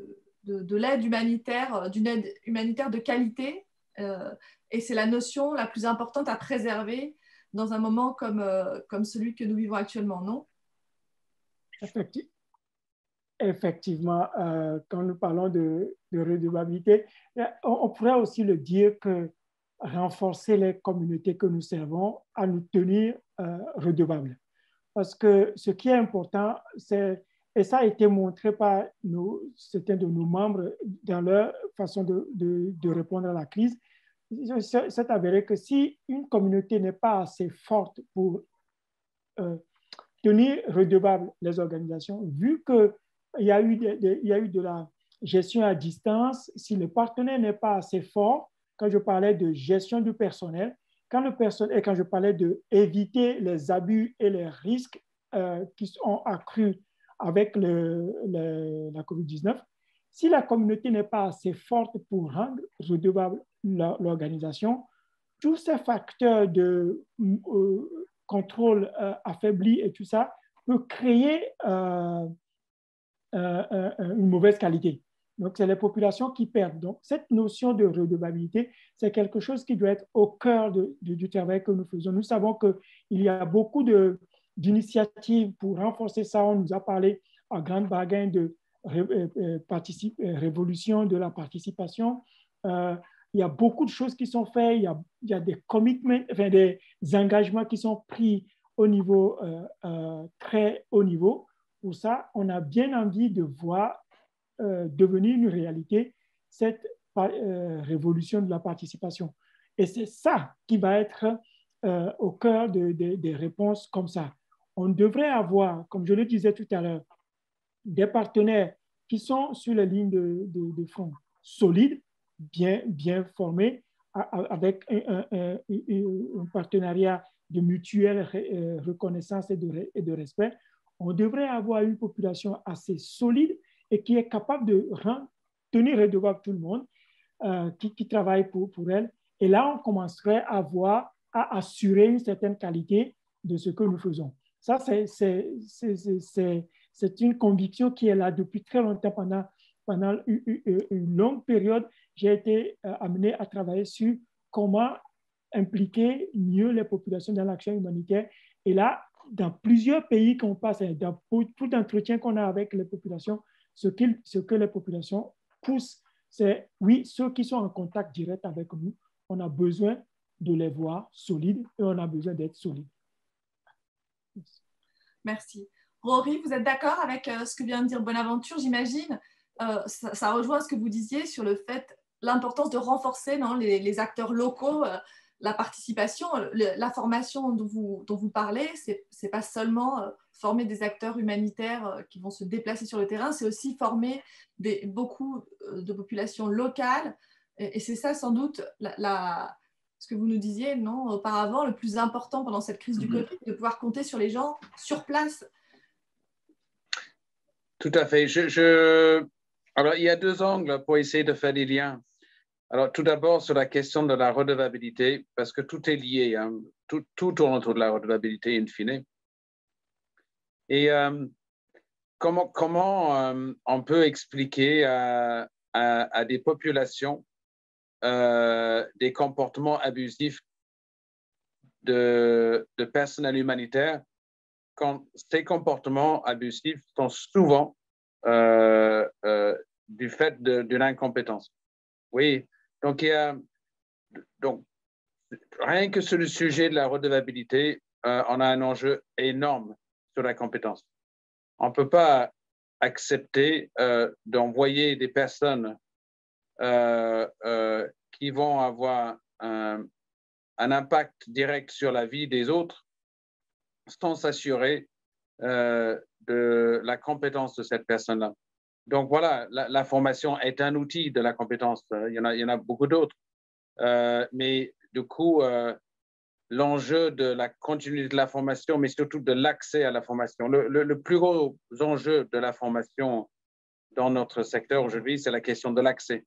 S1: l'aide humanitaire, d'une aide humanitaire de qualité. Et c'est la notion la plus importante à préserver dans un moment comme celui que nous vivons actuellement, non?
S2: Effectivement, quand nous parlons de redevabilité, on pourrait aussi le dire que renforcer les communautés que nous servons à nous tenir redevables. Parce que ce qui est important, et ça a été montré par certains de nos membres dans leur façon de répondre à la crise, c'est avéré que si une communauté n'est pas assez forte pour tenir redevables les organisations, vu qu'il y a eu de la gestion à distance, si le partenaire n'est pas assez fort, quand je parlais de gestion du personnel, quand je parlais d'éviter les abus et les risques qui sont accrus avec la COVID-19, si la communauté n'est pas assez forte pour rendre redevable l'organisation, tous ces facteurs de contrôle affaibli et tout ça peut créer une mauvaise qualité. Donc, c'est les populations qui perdent. Donc, cette notion de redevabilité, c'est quelque chose qui doit être au cœur du travail que nous faisons. Nous savons qu'il y a beaucoup d'initiatives pour renforcer ça. On nous a parlé à grande bargaine de révolution de la participation. Il y a beaucoup de choses qui sont faites. Il y a des commitments, enfin, des engagements qui sont pris au niveau, très haut niveau. Pour ça, on a bien envie de voir devenir une réalité cette révolution de la participation. Et c'est ça qui va être au cœur des réponses comme ça. On devrait avoir, comme je le disais tout à l'heure, des partenaires qui sont sur les lignes de front solides, bien formés, avec un partenariat de mutuelle reconnaissance et de respect. On devrait avoir une population assez solide et qui est capable de tenir redevable tout le monde, qui travaille pour elle. Et là, on commencerait à assurer une certaine qualité de ce que nous faisons. Ça, c'est une conviction qui est là depuis très longtemps. Pendant une longue période, j'ai été amené à travailler sur comment impliquer mieux les populations dans l'action humanitaire. Et là, dans plusieurs pays qu'on passe, dans tout entretien qu'on a avec les populations, ce que les populations poussent, c'est, oui, ceux qui sont en contact direct avec nous, on a besoin de les voir solides et on a besoin d'être solides.
S1: Merci. Rory, vous êtes d'accord avec ce que vient de dire Bonaventure, j'imagine ça rejoint ce que vous disiez sur le fait, l'importance de renforcer les acteurs locaux, la participation, la formation dont vous parlez, c'est pas seulement former des acteurs humanitaires qui vont se déplacer sur le terrain, c'est aussi former beaucoup de populations locales. Et c'est ça sans doute ce que vous nous disiez auparavant, le plus important pendant cette crise du Covid, de pouvoir compter sur les gens sur place.
S3: Tout à fait. Alors, il y a deux angles pour essayer de faire des liens. Alors, tout d'abord, sur la question de la redevabilité, parce que tout est lié, hein, tout tourne autour de la redevabilité in fine. Et comment on peut expliquer à des populations des comportements abusifs de personnel humanitaire quand ces comportements abusifs sont souvent du fait d'une incompétence. Oui, donc rien que sur le sujet de la redevabilité, on a un enjeu énorme sur la compétence. On ne peut pas accepter d'envoyer des personnes qui vont avoir un impact direct sur la vie des autres sans s'assurer de la compétence de cette personne-là. Donc voilà, la formation est un outil de la compétence. Il y en a beaucoup d'autres. Mais du coup, l'enjeu de la continuité de la formation, mais surtout de l'accès à la formation. Le plus gros enjeu de la formation dans notre secteur aujourd'hui, c'est la question de l'accès.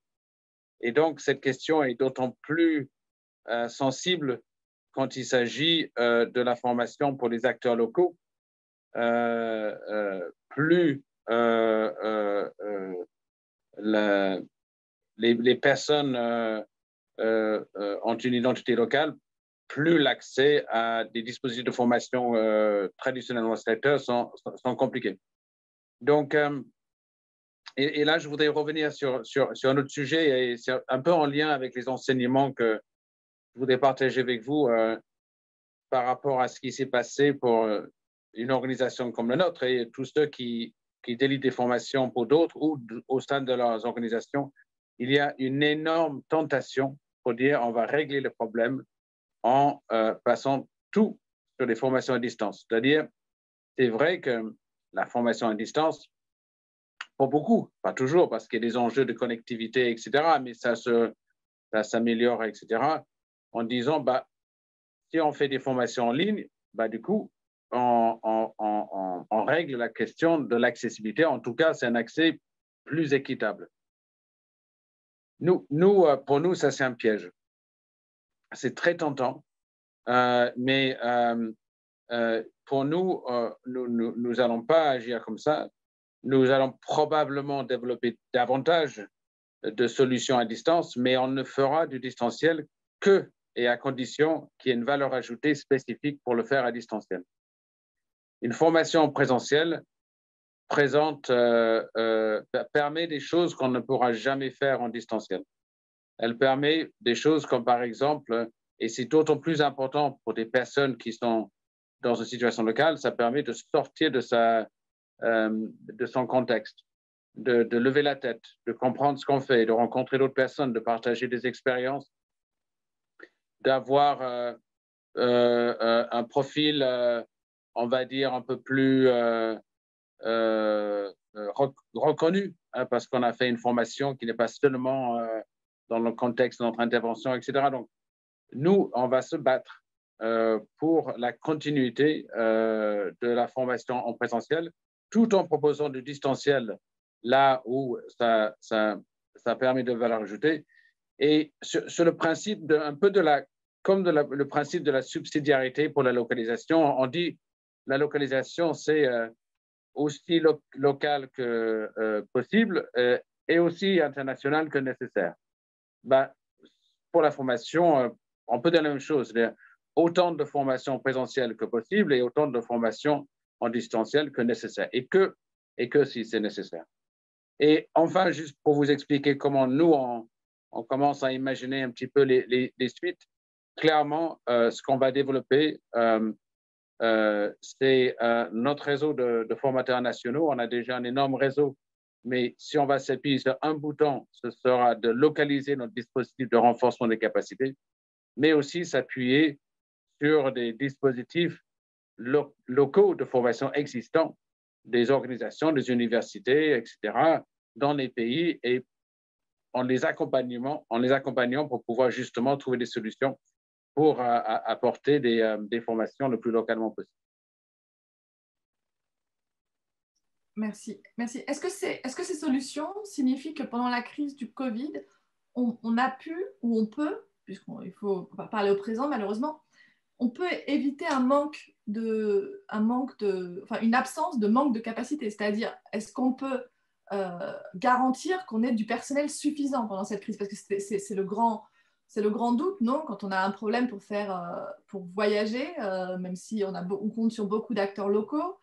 S3: Et donc, cette question est d'autant plus sensible quand il s'agit de la formation pour les acteurs locaux. Plus les personnes ont une identité locale, plus l'accès à des dispositifs de formation traditionnels dans le secteur sont compliqués. Donc, et là, je voudrais revenir sur un autre sujet, et c'est un peu en lien avec les enseignements que je voudrais partager avec vous par rapport à ce qui s'est passé pour une organisation comme la nôtre et tous ceux qui délivrent des formations pour d'autres ou au sein de leurs organisations. Il y a une énorme tentation pour dire on va régler le problème en passant tout sur les formations à distance. C'est-à-dire, c'est vrai que la formation à distance, pour beaucoup, pas toujours, parce qu'il y a des enjeux de connectivité, etc., mais ça s'améliore, etc., en disant, si on fait des formations en ligne, du coup, on règle la question de l'accessibilité. En tout cas, c'est un accès plus équitable. Pour nous, ça, c'est un piège. C'est très tentant, mais pour nous, nous n'allons pas agir comme ça. Nous allons probablement développer davantage de solutions à distance, mais on ne fera du distanciel que et à condition qu'il y ait une valeur ajoutée spécifique pour le faire à distanciel. Une formation présentielle permet des choses qu'on ne pourra jamais faire en distanciel. Elle permet des choses comme, par exemple, et c'est d'autant plus important pour des personnes qui sont dans une situation locale, ça permet de sortir de son contexte, de lever la tête, de comprendre ce qu'on fait, de rencontrer d'autres personnes, de partager des expériences, d'avoir un profil, on va dire, un peu plus reconnu, hein, parce qu'on a fait une formation qui n'est pas seulement dans le contexte de notre intervention, etc. Donc, nous, on va se battre pour la continuité de la formation en présentiel, tout en proposant du distanciel là où ça permet de valeur ajoutée. Et sur le principe le principe de la subsidiarité pour la localisation, on dit la localisation, c'est aussi local que possible et aussi international que nécessaire. Pour la formation, on peut dire la même chose, c'est-à-dire autant de formations présentielles que possible et autant de formations en distanciel que nécessaire, et que si c'est nécessaire. Et enfin, juste pour vous expliquer comment nous, on commence à imaginer un petit peu les suites, clairement, ce qu'on va développer, c'est notre réseau de formateurs nationaux. On a déjà un énorme réseau, mais si on va s'appuyer sur un bouton, ce sera de localiser notre dispositif de renforcement des capacités, mais aussi s'appuyer sur des dispositifs locaux de formation existants, des organisations, des universités, etc., dans les pays, et en les accompagnant pour pouvoir justement trouver des solutions pour apporter des formations le plus localement possible.
S1: Merci. Merci. Est-ce que ces solutions signifient que pendant la crise du Covid, on a pu ou on peut, puisqu'il faut parler au présent malheureusement, on peut éviter une absence de manque de capacité. C'est-à-dire, est-ce qu'on peut garantir qu'on ait du personnel suffisant pendant cette crise? Parce que c'est le grand doute, non? Quand on a un problème pour voyager, même si on compte sur beaucoup d'acteurs locaux,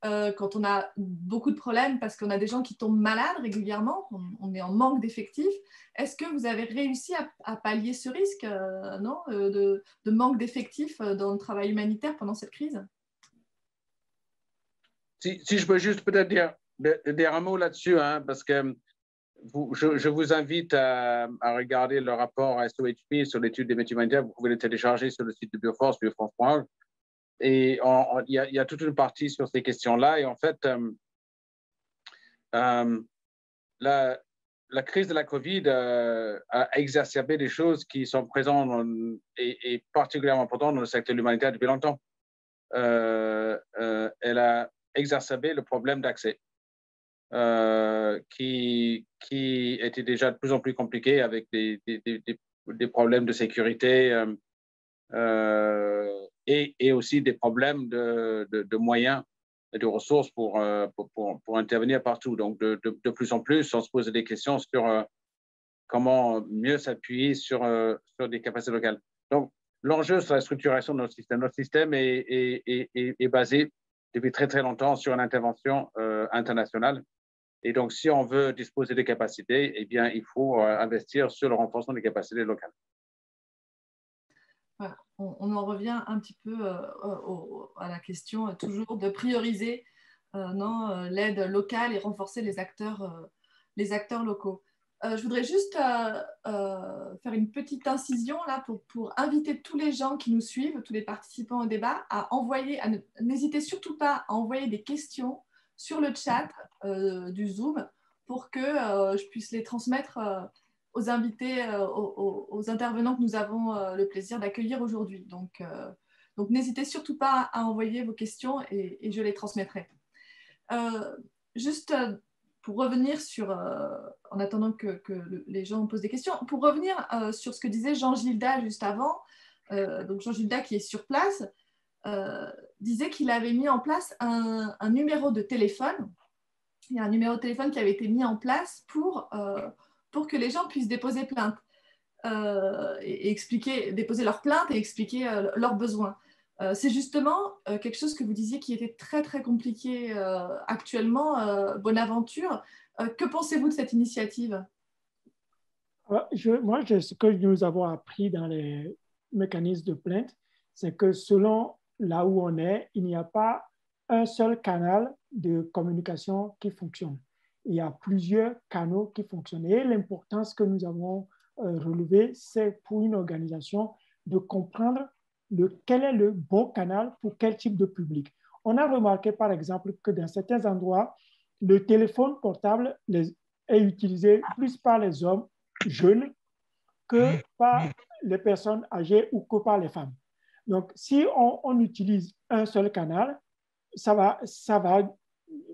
S1: quand on a beaucoup de problèmes parce qu'on a des gens qui tombent malades régulièrement, on est en manque d'effectifs. Est-ce que vous avez réussi à pallier ce risque de manque d'effectifs dans le travail humanitaire pendant cette crise?
S3: Si je peux juste peut-être dire un mot là-dessus, hein, parce que je vous invite à regarder le rapport SOHP sur l'étude des métiers humanitaires. Vous pouvez le télécharger sur le site de Bioforce, bioforce.org. Et il y a toute une partie sur ces questions-là. Et en fait, la crise de la COVID a exacerbé des choses qui sont présentes et particulièrement importantes dans le secteur humanitaire depuis longtemps. Elle a exacerbé le problème d'accès qui était déjà de plus en plus compliqué avec des problèmes de sécurité et aussi des problèmes de moyens et de ressources pour intervenir partout. Donc, de plus en plus, on se pose des questions sur comment mieux s'appuyer sur des capacités locales. Donc, l'enjeu, c'est la structuration de notre système. Notre système est basé depuis très, très longtemps sur une intervention internationale. Et donc, si on veut disposer des capacités, eh bien, il faut investir sur le renforcement des capacités locales.
S1: Voilà. On en revient un petit peu à la question toujours de prioriser l'aide locale et renforcer les acteurs locaux. Je voudrais juste faire une petite incision là pour inviter tous les gens qui nous suivent, tous les participants au débat, n'hésitez surtout pas à envoyer des questions sur le chat du Zoom pour que je puisse les transmettre aux invités, aux intervenants que nous avons le plaisir d'accueillir aujourd'hui. Donc, n'hésitez surtout pas à envoyer vos questions et je les transmettrai. Juste pour revenir sur, en attendant que les gens posent des questions, pour revenir sur ce que disait Jean Gilda juste avant, donc Jean Gilda qui est sur place, disait qu'il avait mis en place un numéro de téléphone. Il y a un numéro de téléphone qui avait été mis en place pour que les gens puissent déposer plainte et déposer leur plainte et expliquer leurs besoins. C'est justement quelque chose que vous disiez qui était très, très compliqué actuellement. Bonaventure, que pensez-vous de cette initiative?
S2: Ce que nous avons appris dans les mécanismes de plainte, c'est que selon là où on est, il n'y a pas un seul canal de communication qui fonctionne. Il y a plusieurs canaux qui fonctionnent. Et l'importance que nous avons relevée, c'est pour une organisation de comprendre quel est le bon canal pour quel type de public. On a remarqué, par exemple, que dans certains endroits, le téléphone portable est utilisé plus par les hommes jeunes que par les personnes âgées ou que par les femmes. Donc, si on utilise un seul canal, ça va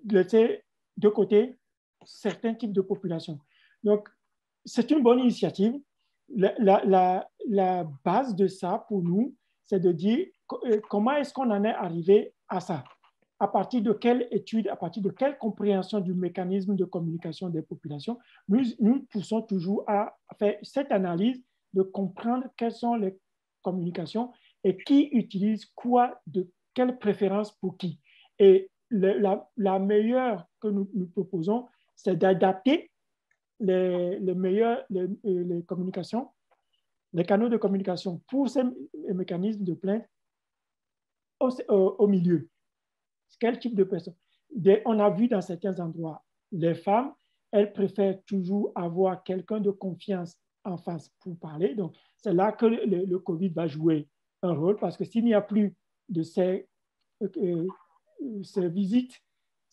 S2: laisser de côté certains types de populations. Donc, c'est une bonne initiative. La base de ça, pour nous, c'est de dire comment est-ce qu'on en est arrivé à ça? À partir de quelle étude, à partir de quelle compréhension du mécanisme de communication des populations, nous poussons toujours à faire cette analyse de comprendre quels sont communication et qui utilise quoi, de quelle préférence pour qui. Et la meilleure que nous proposons, c'est d'adapter les communications, les canaux de communication pour ces mécanismes de plainte au milieu. Quel type de personne? On a vu dans certains endroits, les femmes, elles préfèrent toujours avoir quelqu'un de confiance en face pour parler. Donc, c'est là que le COVID va jouer un rôle, parce que s'il n'y a plus de ces visites,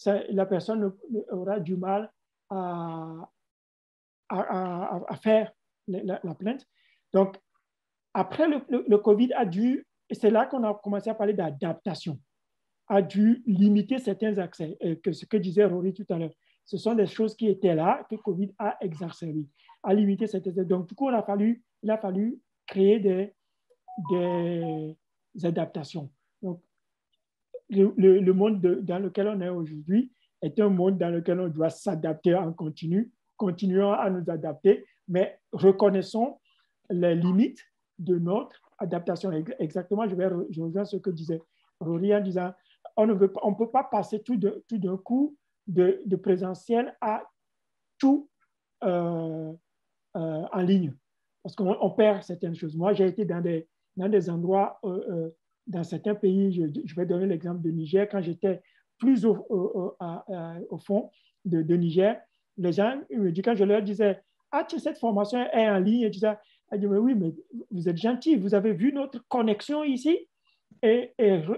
S2: la personne aura du mal à faire la plainte. Donc, après le COVID c'est là qu'on a commencé à parler d'adaptation, a dû limiter certains accès, ce que disait Rory tout à l'heure. Ce sont des choses qui étaient là, que COVID a exacerbé, a limité certains accès. Donc, du coup, il a fallu créer des adaptations. Donc, le monde dans lequel on est aujourd'hui est un monde dans lequel on doit s'adapter en continu, continuons à nous adapter, mais reconnaissons les limites de notre adaptation. Exactement, je rejoins ce que disait Rory en disant, on ne peut pas passer tout d'un coup de présentiel à tout en ligne, parce qu'on perd certaines choses. Moi, j'ai été dans des endroits, dans certains pays, je vais donner l'exemple de Niger, quand j'étais plus au fond de Niger, les gens me disent, quand je leur disais, ah, cette formation est en ligne, ils disaient, mais oui, mais vous êtes gentil, vous avez vu notre connexion ici, et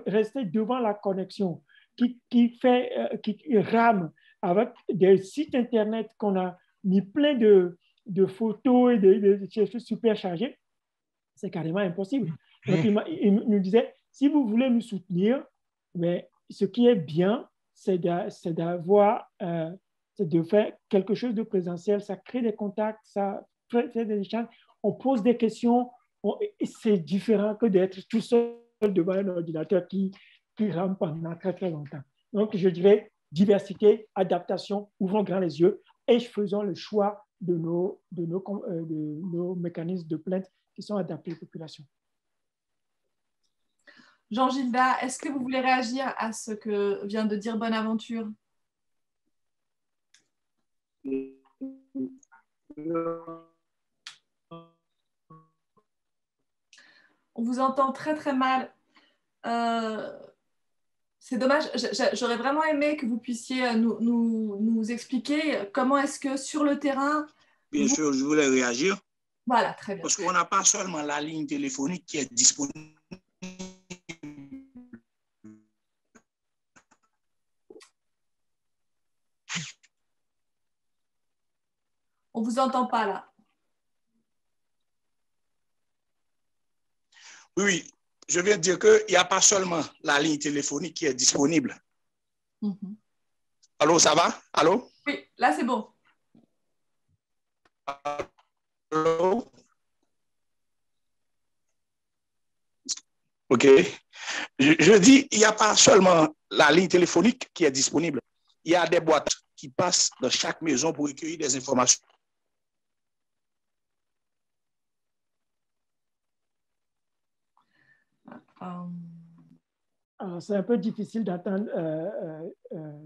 S2: rester devant la connexion qui rame avec des sites Internet qu'on a mis plein de photos et de choses super chargées, c'est carrément impossible. Donc, il nous disait, si vous voulez nous soutenir, mais ce qui est bien, c'est d'avoir, c'est de faire quelque chose de présentiel, ça crée des contacts, ça fait des échanges, on pose des questions, c'est différent que d'être tout seul devant un ordinateur qui rame pendant très, très longtemps. Donc, je dirais diversité, adaptation, ouvrons grand les yeux et faisons le choix de nos mécanismes de plainte qui sont adaptés aux populations.
S1: Jean-Gilda, est-ce que vous voulez réagir à ce que vient de dire Bonaventure? On vous entend très très mal. C'est dommage. J'aurais vraiment aimé que vous puissiez nous expliquer comment est-ce que sur le terrain...
S4: Bien sûr, je voulais réagir.
S1: Voilà, très bien.
S4: Parce qu'on n'a pas seulement la ligne téléphonique qui est disponible.
S1: On ne vous entend pas là.
S4: Oui, je viens de dire qu'il n'y a pas seulement la ligne téléphonique qui est disponible.
S1: Mm-hmm.
S4: Allô, ça va? Allô?
S1: Oui, là c'est bon.
S4: Allô? OK. Je dis, il n'y a pas seulement la ligne téléphonique qui est disponible. Il y a des boîtes qui passent dans chaque maison pour recueillir des informations.
S2: C'est un peu difficile d'entendre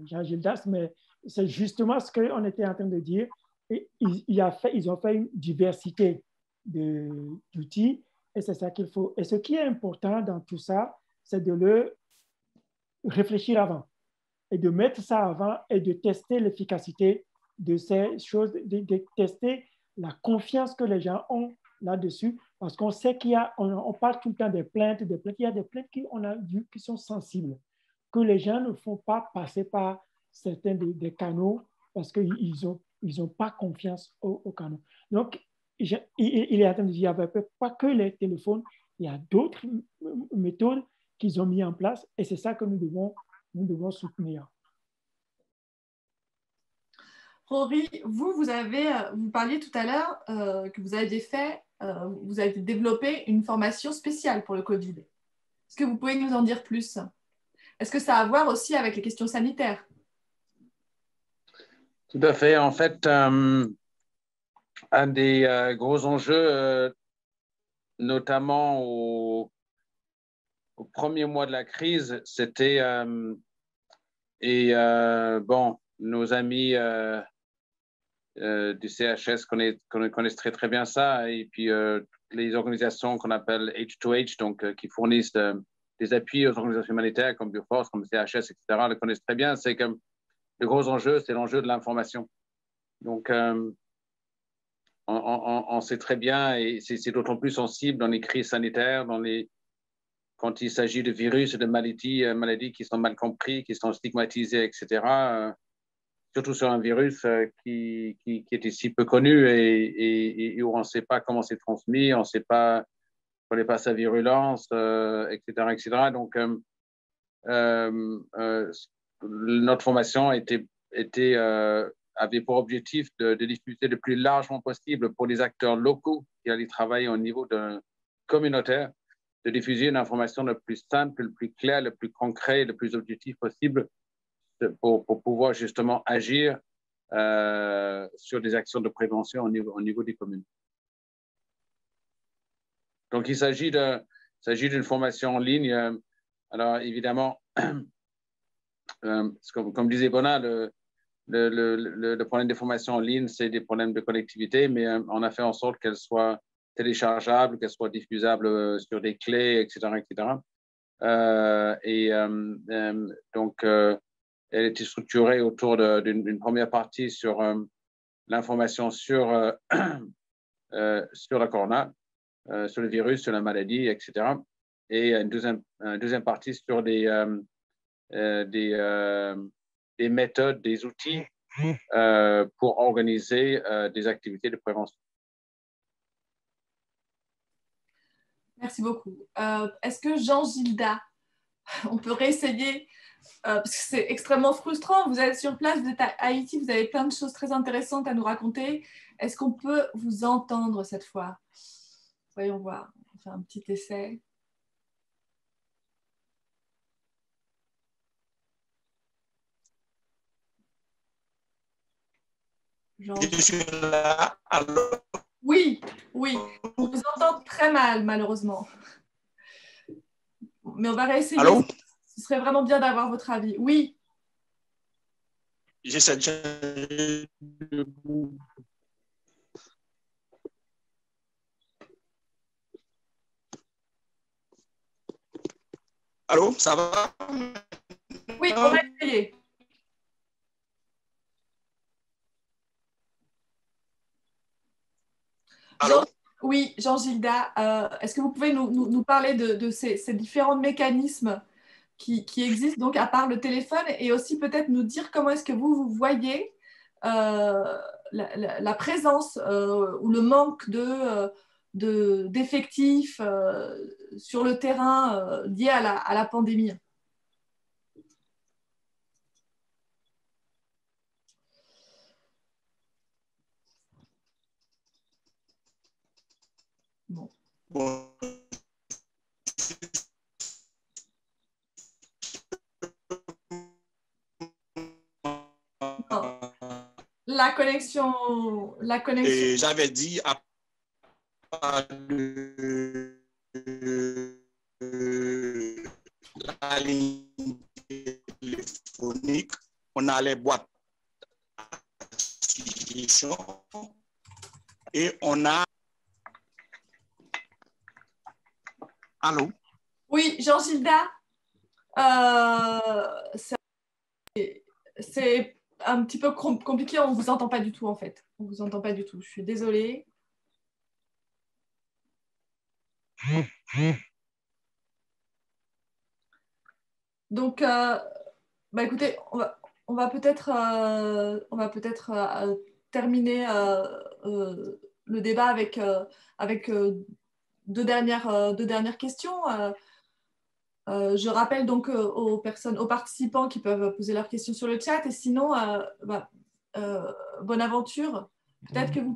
S2: Jean-Gildas, mais c'est justement ce qu'on était en train de dire. Et ils ont fait une diversité d'outils et c'est ça qu'il faut. Et ce qui est important dans tout ça, c'est de le réfléchir avant et de mettre ça avant et de tester l'efficacité de ces choses, de tester la confiance que les gens ont là-dessus, parce qu'on sait on parle tout le temps des plaintes, il y a des plaintes qu'on a vues qui sont sensibles, que les gens ne font pas passer par certains des canaux parce qu'ils n'ont pas confiance aux canaux. Donc, il est en train de dire, il n'y avait pas que les téléphones, il y a d'autres méthodes qu'ils ont mis en place et c'est ça que nous devons soutenir.
S1: Rory, vous parliez tout à l'heure que vous avez développé une formation spéciale pour le Covid. Est-ce que vous pouvez nous en dire plus? Est-ce que ça a à voir aussi avec les questions sanitaires?
S3: Tout à fait. En fait, un des gros enjeux notamment au premier mois de la crise, c'était, bon, nos amis du CHS connaissent très, très bien ça, et puis les organisations qu'on appelle H2H, donc qui fournissent des appuis aux organisations humanitaires comme Bioforce, comme CHS, etc., le connaissent très bien. C'est que le gros enjeu, c'est l'enjeu de l'information. Donc, on sait très bien, et c'est d'autant plus sensible dans les crises sanitaires, quand il s'agit de virus et de maladies qui sont mal compris, qui sont stigmatisés, etc., surtout sur un virus qui est ici peu connu et où on ne sait pas comment c'est transmis, on ne connaît pas sa virulence, etc., etc. Donc, notre formation avait pour objectif de diffuser le plus largement possible pour les acteurs locaux qui allaient travailler au niveau communautaire, de diffuser une information le plus simple, le plus clair, le plus concret, le plus objectif possible pour pouvoir justement agir sur des actions de prévention au niveau des communes. Donc, il s'agit d'une formation en ligne. Alors, évidemment, comme disait Bona, le problème des formations en ligne, c'est des problèmes de connectivité, mais on a fait en sorte qu'elles soient téléchargeables, qu'elles soient diffusables sur des clés, etc., etc. Donc, elle était structurée autour d'une première partie sur l'information sur la corona, sur le virus, sur la maladie, etc. Et une deuxième partie sur des méthodes, des outils pour organiser des activités de prévention.
S1: Merci beaucoup. Est-ce que Jean Gilda, on peut réessayer parce que c'est extrêmement frustrant. Vous êtes sur place, vous êtes à Haïti, vous avez plein de choses très intéressantes à nous raconter. Est-ce qu'on peut vous entendre cette fois? Voyons voir. On fait un petit essai.
S4: Je suis là. Alors...
S1: Oui, oui. On vous entend très mal, malheureusement. Mais on va réessayer.
S4: Allô?
S1: Ce serait vraiment bien d'avoir votre avis. Oui.
S4: J'essaie de changer de bout. Allô, ça va?
S1: Oui, on va essayer.
S4: Allô?
S1: Oui, Jean Gilda, est-ce que vous pouvez nous parler de ces différents mécanismes qui existent, donc à part le téléphone, et aussi peut-être nous dire comment est-ce que vous voyez la présence ou le manque d'effectifs sur le terrain lié à la pandémie? Bon.
S4: Bon.
S1: Non. La connexion.
S4: Et j'avais dit à part la ligne téléphonique, on a les boîtes et on a... Allô?
S1: Oui, Jean Gilda, c'est un petit peu compliqué, on ne vous entend pas du tout en fait. On ne vous entend pas du tout, je suis désolée. Donc, écoutez, on va peut-être terminer le débat avec deux dernières questions. Je rappelle donc aux participants qui peuvent poser leurs questions sur le chat. Et sinon, Bonaventure, peut-être que vous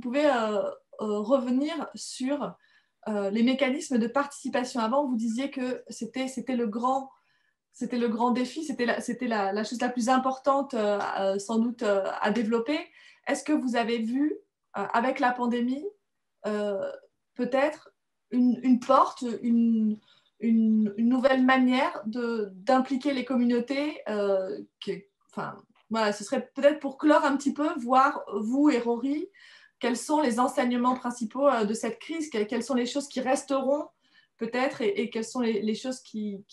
S1: pouvez revenir sur les mécanismes de participation. Avant, vous disiez que c'était le grand défi, c'était la chose la plus importante sans doute à développer. Est-ce que vous avez vu, avec la pandémie, peut-être une porte, une nouvelle manière d'impliquer les communautés. Voilà, ce serait peut-être pour clore un petit peu, voir vous et Rory, quels sont les enseignements principaux de cette crise, quelles sont les choses qui resteront peut-être et quelles sont les choses qui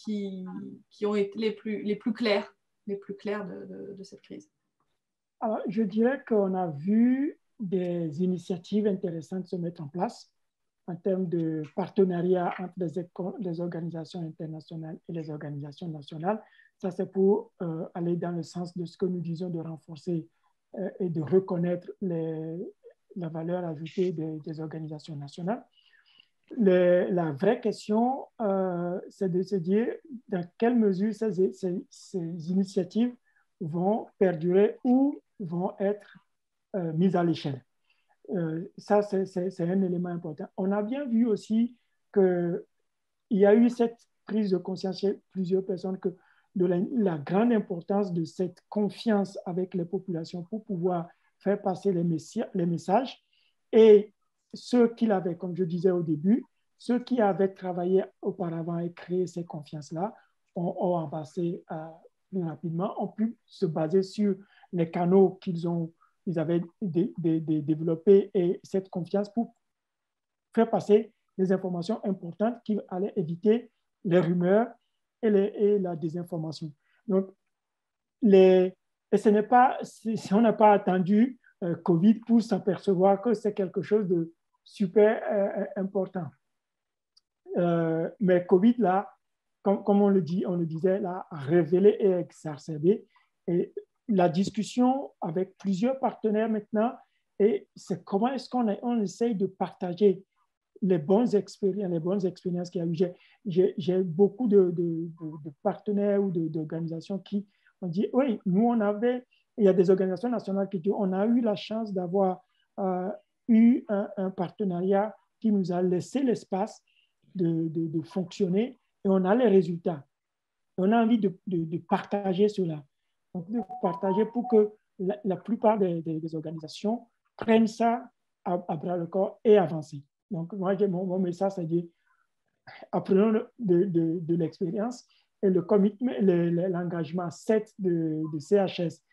S1: ont été les plus claires de cette crise.
S2: Alors, je dirais qu'on a vu des initiatives intéressantes se mettre en place en termes de partenariat entre les organisations internationales et les organisations nationales. Ça, c'est pour aller dans le sens de ce que nous disons de renforcer et de reconnaître la valeur ajoutée des organisations nationales. La vraie question, c'est de se dire dans quelle mesure ces initiatives vont perdurer ou vont être mises à l'échelle. Ça, c'est un élément important. On a bien vu aussi qu'il y a eu cette prise de conscience chez plusieurs personnes que de la grande importance de cette confiance avec les populations pour pouvoir faire passer les messages. Et ceux qui l'avaient, comme je disais au début, ceux qui avaient travaillé auparavant et créé ces confiances-là ont avancé plus rapidement, ont pu se baser sur les canaux ils avaient développé et cette confiance pour faire passer des informations importantes qui allaient éviter les rumeurs et la désinformation. Donc, et on n'a pas attendu Covid pour s'apercevoir que c'est quelque chose de super important. Mais Covid, là, comme on le disait, là, a révélé et exacerbé. Et la discussion avec plusieurs partenaires maintenant, et c'est comment est-ce qu'on essaye de partager les bonnes expériences qu'il y a eu. J'ai beaucoup de partenaires ou d'organisations qui ont dit, oui, nous, il y a des organisations nationales qui disent, on a eu la chance d'avoir eu un partenariat qui nous a laissé l'espace de fonctionner et on a les résultats. On a envie de partager cela. Donc, de partager pour que la plupart des organisations prennent ça à bras le corps et avancent. Donc, moi, mon message, c'est de apprenons de l'expérience et le commitment, l'engagement 7 de CHS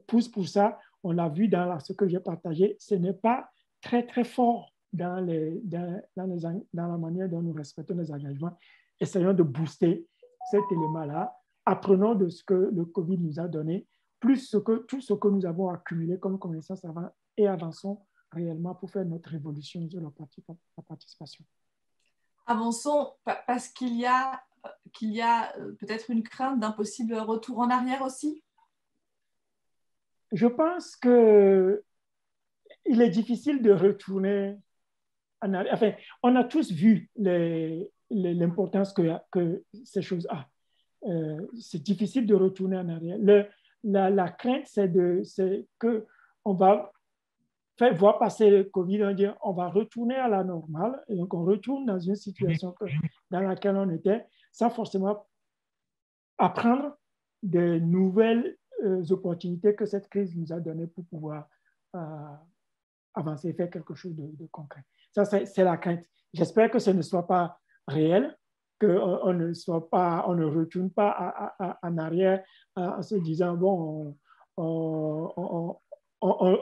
S2: pousse pour ça. On l'a vu dans ce que j'ai partagé, ce n'est pas très, très fort dans la manière dont nous respectons les engagements. Essayons de booster cet élément-là. Apprenons de ce que le COVID nous a donné, plus tout ce que nous avons accumulé comme connaissances avant et avançons réellement pour faire notre révolution sur la participation.
S1: Avançons parce qu'il y a peut-être une crainte d'un possible retour en arrière aussi.
S2: Je pense qu'il est difficile de retourner en arrière. Enfin, on a tous vu l'importance que ces choses ont. C'est difficile de retourner en arrière. La crainte, c'est qu'on va voir passer le COVID, on dit on va retourner à la normale, et donc on retourne dans une situation dans laquelle on était, sans forcément apprendre de nouvelles opportunités que cette crise nous a données pour pouvoir avancer et faire quelque chose de concret. Ça, c'est la crainte. J'espère que ce ne soit pas réel, qu'on ne retourne pas en arrière en se disant, bon, on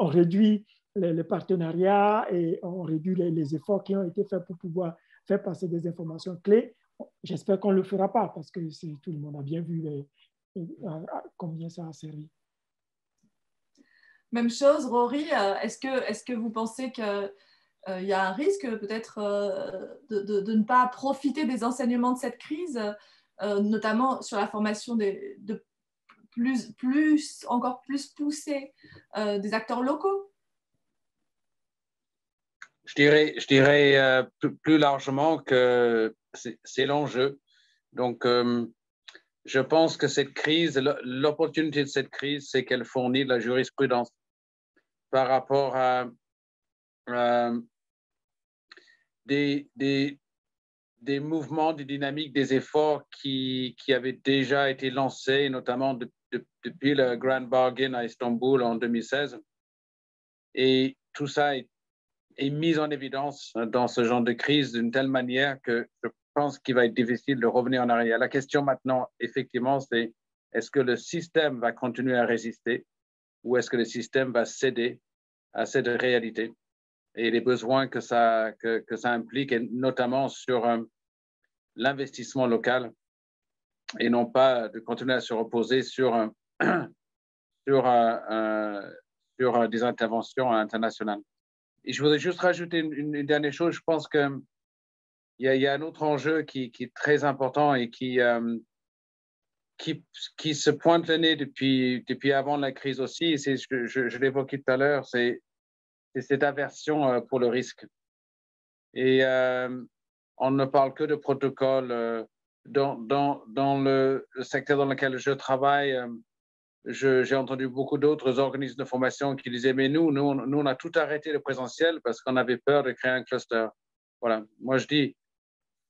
S2: réduit les partenariats et on réduit les efforts qui ont été faits pour pouvoir faire passer des informations clés. J'espère qu'on ne le fera pas parce que tout le monde a bien vu combien ça a servi.
S1: Même chose, Rory, est-ce que vous pensez qu'il y a un risque peut-être de ne pas profiter des enseignements de cette crise, notamment sur la formation encore plus poussée des acteurs locaux?
S3: Je dirais plus largement que c'est l'enjeu. Donc, je pense que cette crise, l'opportunité de cette crise, c'est qu'elle fournit de la jurisprudence par rapport à des mouvements, des dynamiques, des efforts qui avaient déjà été lancés, notamment depuis le Grand Bargain à Istanbul en 2016. Et tout ça est mise en évidence dans ce genre de crise d'une telle manière que je pense qu'il va être difficile de revenir en arrière. La question maintenant, effectivement, c'est est-ce que le système va continuer à résister ou est-ce que le système va céder à cette réalité et les besoins que ça implique, et notamment sur l'investissement local, et non pas de continuer à se reposer sur des interventions internationales. Et je voudrais juste rajouter une dernière chose. Je pense qu'il y a un autre enjeu qui est très important et qui se pointe le nez depuis avant la crise aussi. Je l'évoquais tout à l'heure, c'est cette aversion pour le risque. Et on ne parle que de protocoles. Dans le secteur dans lequel je travaille, j'ai entendu beaucoup d'autres organismes de formation qui disaient mais nous, on a tout arrêté le présentiel parce qu'on avait peur de créer un cluster. Voilà. Moi, je dis,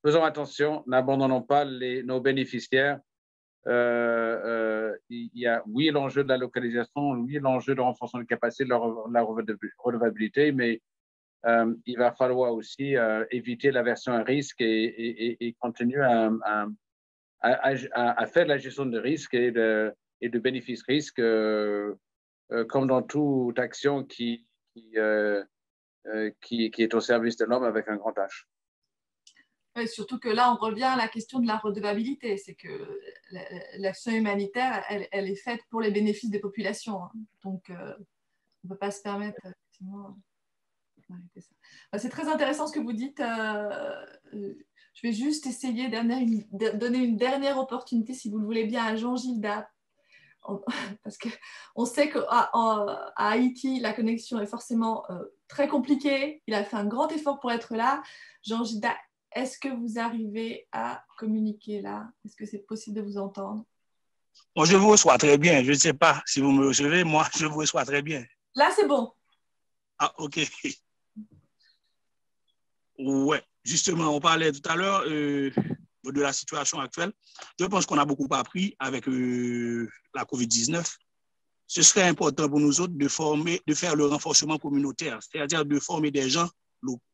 S3: faisons attention, n'abandonnons pas nos bénéficiaires. Il y a, oui, l'enjeu de la localisation, oui, l'enjeu de renforcement de capacité, de la redevabilité, mais il va falloir aussi éviter l'aversion à risque et continuer à faire de la gestion de risque et de bénéfices-risques comme dans toute action qui est au service de l'homme avec un grand H.
S1: Ouais, surtout que là, on revient à la question de la redevabilité. C'est que l'action humanitaire, elle est faite pour les bénéfices des populations. Hein. Donc, on ne peut pas se permettre, effectivement, d'arrêter ça. C'est très intéressant ce que vous dites. Je vais juste essayer de donner une dernière opportunité, si vous le voulez bien, à Jean Gilda. Parce qu'on sait qu'à Haïti, la connexion est forcément très compliquée. Il a fait un grand effort pour être là. Jean Gilda, est-ce que vous arrivez à communiquer là? Est-ce que c'est possible de vous entendre?
S4: Bon, je vous reçois très bien. Je ne sais pas si vous me recevez. Moi, je vous reçois très bien.
S1: Là, c'est bon.
S4: Ah, OK. Ouais, justement, on parlait tout à l'heure de la situation actuelle. Je pense qu'on a beaucoup appris avec la COVID-19. Ce serait important pour nous autres de faire le renforcement communautaire, c'est-à-dire de former des gens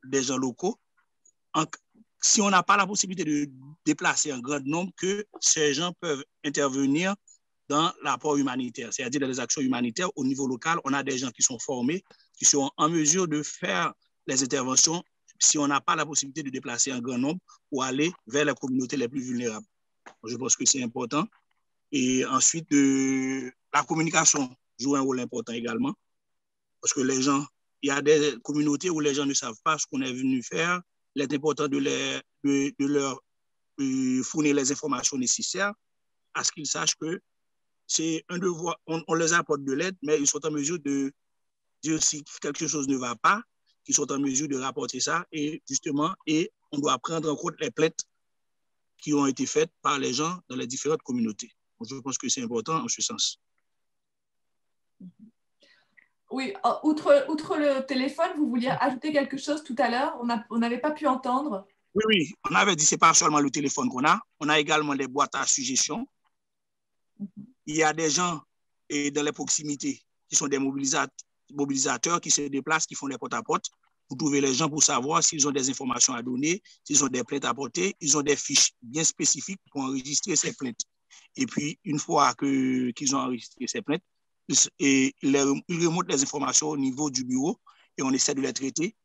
S4: locaux. Si on n'a pas la possibilité de déplacer un grand nombre, que ces gens peuvent intervenir dans l'apport humanitaire, c'est-à-dire dans les actions humanitaires au niveau local. On a des gens qui sont formés, qui sont en mesure de faire les interventions si on n'a pas la possibilité de déplacer un grand nombre pour aller vers les communautés les plus vulnérables. Je pense que c'est important. Et ensuite, la communication joue un rôle important également, parce que les gens, il y a des communautés où les gens ne savent pas ce qu'on est venu faire. Il est important de leur fournir les informations nécessaires à ce qu'ils sachent que c'est un devoir, on les apporte de l'aide, mais ils sont en mesure de dire si quelque chose ne va pas, qu'ils sont en mesure de rapporter ça, et justement, on doit prendre en compte les plaintes qui ont été faites par les gens dans les différentes communautés. Je pense que c'est important en ce sens.
S1: Oui, outre le téléphone, vous vouliez ajouter quelque chose tout à l'heure? On n'avait pas pu entendre.
S4: Oui, on avait dit que ce n'est pas seulement le téléphone qu'on a. On a également les boîtes à suggestions. Il y a des gens dans les proximités qui sont des mobilisateurs qui se déplacent, qui font des porte-à-porte. Vous trouvez les gens pour savoir s'ils ont des informations à donner, s'ils ont des plaintes à porter. Ils ont des fiches bien spécifiques pour enregistrer ces plaintes. Et puis, une fois qu'ils ont enregistré ces plaintes, ils remontent les informations au niveau du bureau et on essaie de les traiter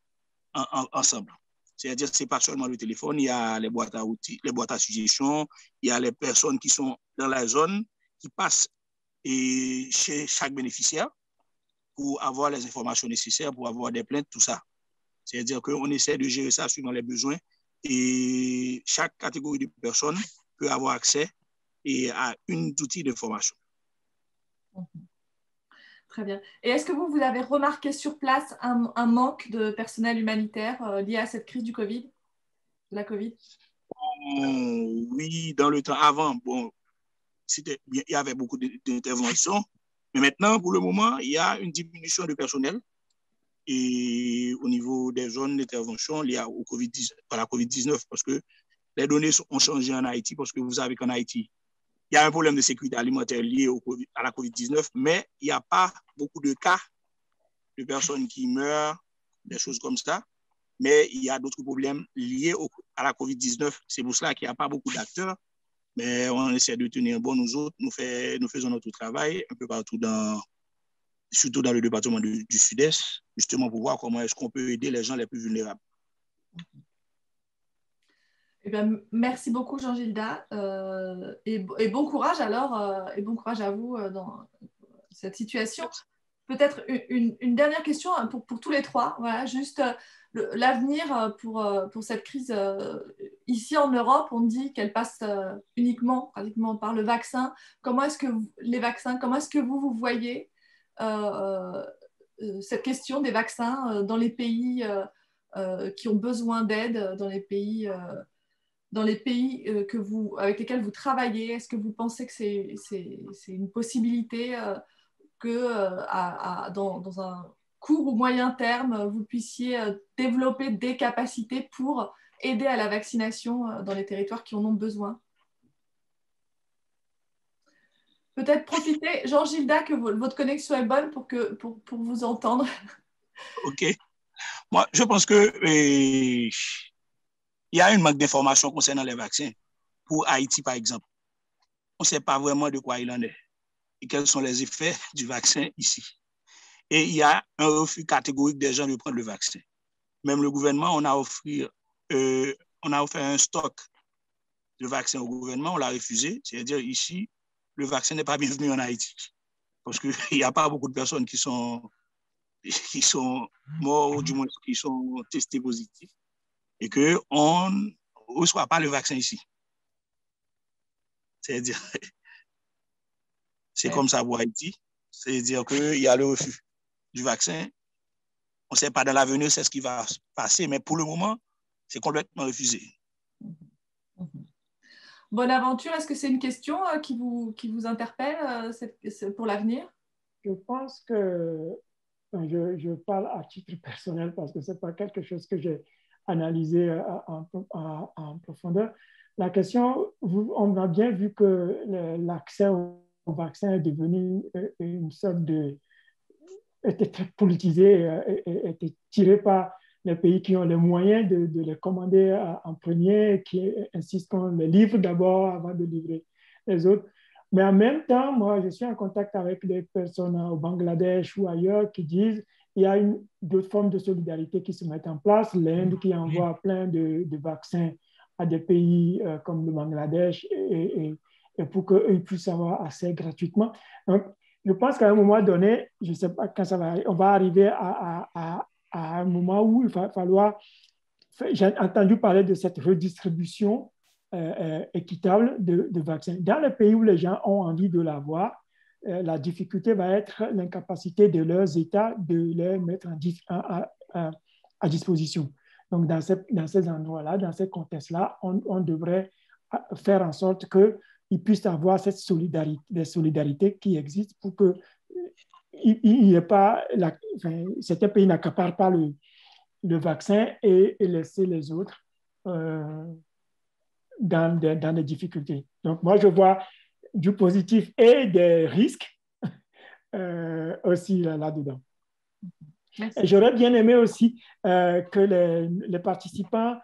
S4: ensemble. C'est-à-dire que ce n'est pas seulement le téléphone, il y a les boîtes à outils, les boîtes à suggestions, il y a les personnes qui sont dans la zone, qui passent chez chaque bénéficiaire pour avoir les informations nécessaires, pour avoir des plaintes, tout ça. C'est-à-dire qu'on essaie de gérer ça suivant les besoins et chaque catégorie de personnes peut avoir accès à une outil d'information.
S1: Très bien. Et est-ce que vous avez remarqué sur place un manque de personnel humanitaire lié à cette crise du Covid, la Covid?
S4: Oui, dans le temps avant, bon, il y avait beaucoup d'interventions, mais maintenant, pour le moment, il y a une diminution de personnel et au niveau des zones d'intervention liées à la COVID-19, parce que les données ont changé en Haïti, parce que vous savez qu'en Haïti, il y a un problème de sécurité alimentaire lié à la COVID-19, mais il n'y a pas beaucoup de cas de personnes qui meurent des choses comme ça. Mais il y a d'autres problèmes liés à la COVID-19. C'est pour cela qu'il n'y a pas beaucoup d'acteurs. Mais on essaie de tenir bon, nous autres. Nous faisons notre travail un peu partout, surtout dans le département du Sud-Est, justement pour voir comment est-ce qu'on peut aider les gens les plus vulnérables.
S1: Eh bien, merci beaucoup, Jean-Gilda. Et bon courage alors, et bon courage à vous dans cette situation. Peut-être une dernière question pour tous les trois. Voilà, juste l'avenir pour cette crise ici en Europe. On dit qu'elle passe uniquement, pratiquement par le vaccin. Comment est-ce que comment est-ce que vous voyez cette question des vaccins dans les pays qui ont besoin d'aide, dans les pays avec lesquels vous travaillez? Est-ce que vous pensez que c'est une possibilité que dans un court ou moyen terme, vous puissiez développer des capacités pour aider à la vaccination dans les territoires qui en ont besoin? Peut-être profiter, Jean-Gilda, que votre connexion est bonne pour vous entendre.
S4: OK. Moi, je pense que il y a une manque d'informations concernant les vaccins. Pour Haïti, par exemple, on ne sait pas vraiment de quoi il en est et quels sont les effets du vaccin ici. Et il y a un refus catégorique des gens de prendre le vaccin. Même le gouvernement, on a offert un stock de vaccins au gouvernement, on l'a refusé. C'est-à-dire ici, le vaccin n'est pas bienvenu en Haïti parce qu'il n'y a pas beaucoup de personnes qui sont morts ou du moins qui sont testés positifs et qu'on ne reçoit pas le vaccin ici. C'est-à-dire, c'est comme ça pour Haïti. C'est-à-dire qu'il y a le refus du vaccin. On ne sait pas dans l'avenir c'est ce qui va se passer, mais pour le moment, c'est complètement refusé.
S1: Bonaventure, est-ce que c'est une question qui vous interpelle pour l'avenir?
S2: Je pense que je parle à titre personnel parce que ce n'est pas quelque chose que j'ai analysé en profondeur. La question, on a bien vu que l'accès au vaccin est devenu une sorte était très politisé, était tiré par les pays qui ont les moyens de les commander en premier, qui insistent qu'on les livre d'abord avant de livrer les autres. Mais en même temps, moi, je suis en contact avec des personnes au Bangladesh ou ailleurs qui disent qu'il y a d'autres formes de solidarité qui se mettent en place. L'Inde qui envoie plein de vaccins à des pays comme le Bangladesh et pour qu'ils puissent avoir accès gratuitement. Donc, je pense qu'à un moment donné, je ne sais pas quand ça va arriver, on va arriver à un moment où il va falloir... J'ai entendu parler de cette redistribution équitable de vaccins. Dans les pays où les gens ont envie de l'avoir, la difficulté va être l'incapacité de leurs États de les mettre à disposition. Donc, dans ces endroits-là, dans ces contextes-là, on devrait faire en sorte qu'ils puissent avoir cette solidarité qui existe pour que il n'y ait pas... certains pays n'accaparent pas le vaccin et laisser les autres dans des difficultés. Donc, moi, je vois du positif et des risques aussi là-dedans. J'aurais bien aimé aussi que les participants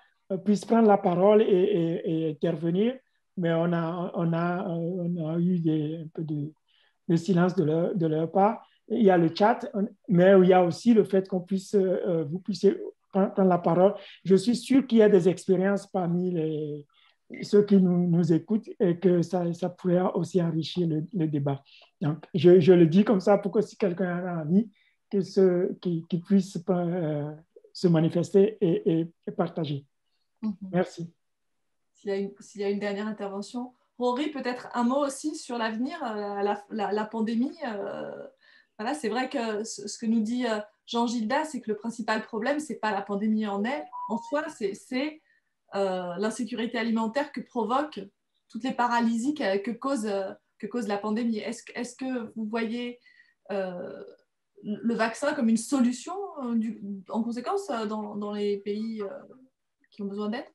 S2: puissent prendre la parole et intervenir, mais on a eu un peu de silence de leur part. Il y a le chat, mais il y a aussi le fait qu'on puisse, vous puissiez prendre la parole. Je suis sûr qu'il y a des expériences parmi ceux qui nous écoutent et que ça pourrait aussi enrichir le débat. Donc, je le dis comme ça pour que si quelqu'un a envie, qu'il puisse se manifester et partager. Merci.
S1: S'il y a une dernière intervention. Rory, peut-être un mot aussi sur l'avenir, la pandémie. Voilà, c'est vrai que ce que nous dit Jean-Gilda, c'est que le principal problème, ce n'est pas la pandémie en soi, c'est l'insécurité alimentaire que provoque toutes les paralysies que cause la pandémie. Est-ce que vous voyez le vaccin comme une solution en conséquence dans les pays qui ont besoin d'aide?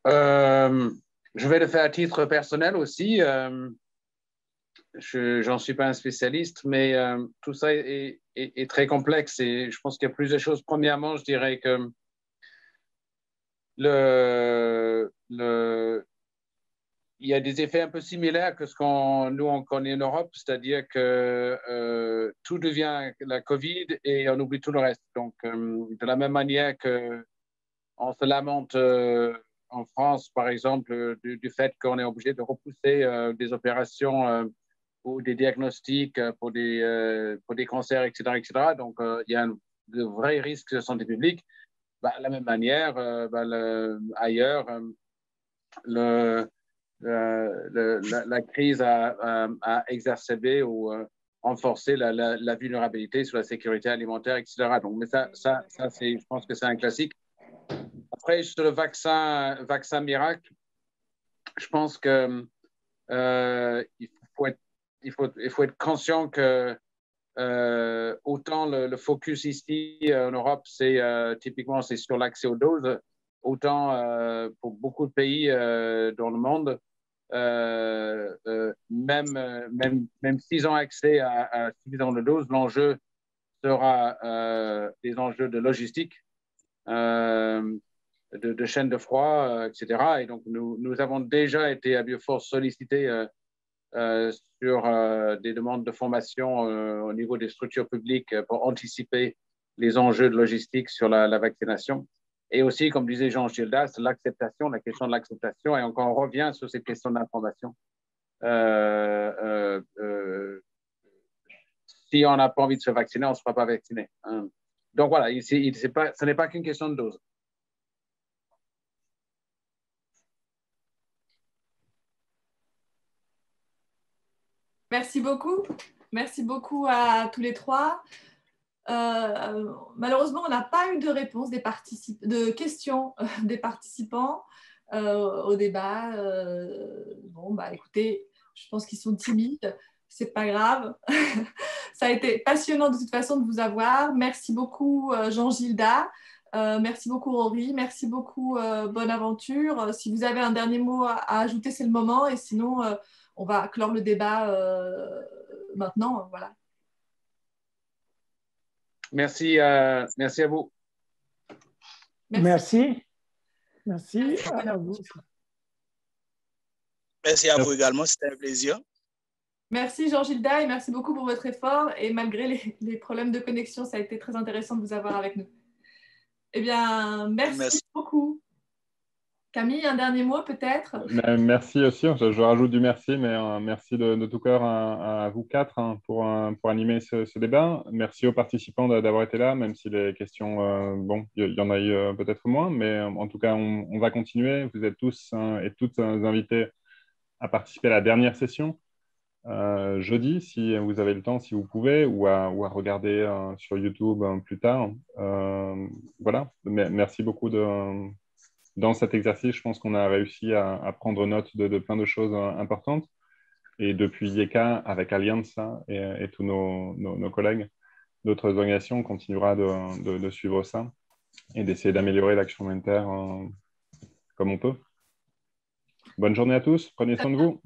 S3: Je vais le faire à titre personnel aussi. J'en suis pas un spécialiste, mais tout ça est est très complexe et je pense qu'il y a plusieurs choses. Premièrement, je dirais que il y a des effets un peu similaires que ce nous on connaît en Europe, c'est-à-dire que tout devient la COVID et on oublie tout le reste. Donc, de la même manière qu'on se lamente en France, par exemple, du fait qu'on est obligé de repousser des opérations ou des diagnostics pour des cancers, etc., etc. Donc, il y a de vrais risques de santé publique. Bah, de la même manière, ailleurs, la crise a exacerbé ou renforcé la vulnérabilité sur la sécurité alimentaire, etc. Donc, mais ça je pense que c'est un classique. Après, sur le vaccin miracle, je pense que il faut être conscient que autant le focus ici en Europe, typiquement c'est sur l'accès aux doses, autant pour beaucoup de pays dans le monde, même s'ils ont accès à suffisamment de doses, l'enjeu sera des enjeux de logistique, de chaîne de froid, etc. Et donc, nous avons déjà été à Bioforce sollicités sur des demandes de formation au niveau des structures publiques pour anticiper les enjeux de logistique sur la vaccination. Et aussi, comme disait Jean Gildas, l'acceptation, la question de l'acceptation. Et encore, on revient sur cette question d'information. Si on n'a pas envie de se vacciner, on ne se fera pas vacciner. Donc voilà, ce n'est pas qu'une question de dose.
S1: Merci beaucoup. Merci beaucoup à tous les trois. Malheureusement, on n'a pas eu de réponse de questions des participants au débat. Bon, bah, écoutez, je pense qu'ils sont timides. C'est pas grave. Ça a été passionnant de toute façon de vous avoir. Merci beaucoup, Jean-Gilda. Merci beaucoup, Rory. Merci beaucoup, Bonaventure. Si vous avez un dernier mot à ajouter, c'est le moment. Et sinon, on va clore le débat maintenant. Voilà.
S3: Merci à vous.
S2: Merci à vous.
S4: Merci à vous également, c'était un plaisir.
S1: Merci Jean-Gilda et merci beaucoup pour votre effort. Et malgré les problèmes de connexion, ça a été très intéressant de vous avoir avec nous. Eh bien, merci beaucoup. Camille, un dernier mot peut-être?
S5: Merci aussi, je rajoute du merci, mais merci de tout cœur à vous quatre pour animer ce débat. Merci aux participants d'avoir été là, même si les questions, bon, il y en a eu peut-être moins, mais en tout cas, on va continuer. Vous êtes tous et toutes invités à participer à la dernière session jeudi, si vous avez le temps, si vous pouvez, ou à regarder sur YouTube plus tard. Voilà, merci beaucoup dans cet exercice, je pense qu'on a réussi à prendre note de plein de choses importantes. Et depuis YECA, avec Alianza et tous nos collègues d'autres organisations, on continuera de suivre ça et d'essayer d'améliorer l'action humanitaire comme on peut. Bonne journée à tous, prenez soin de vous.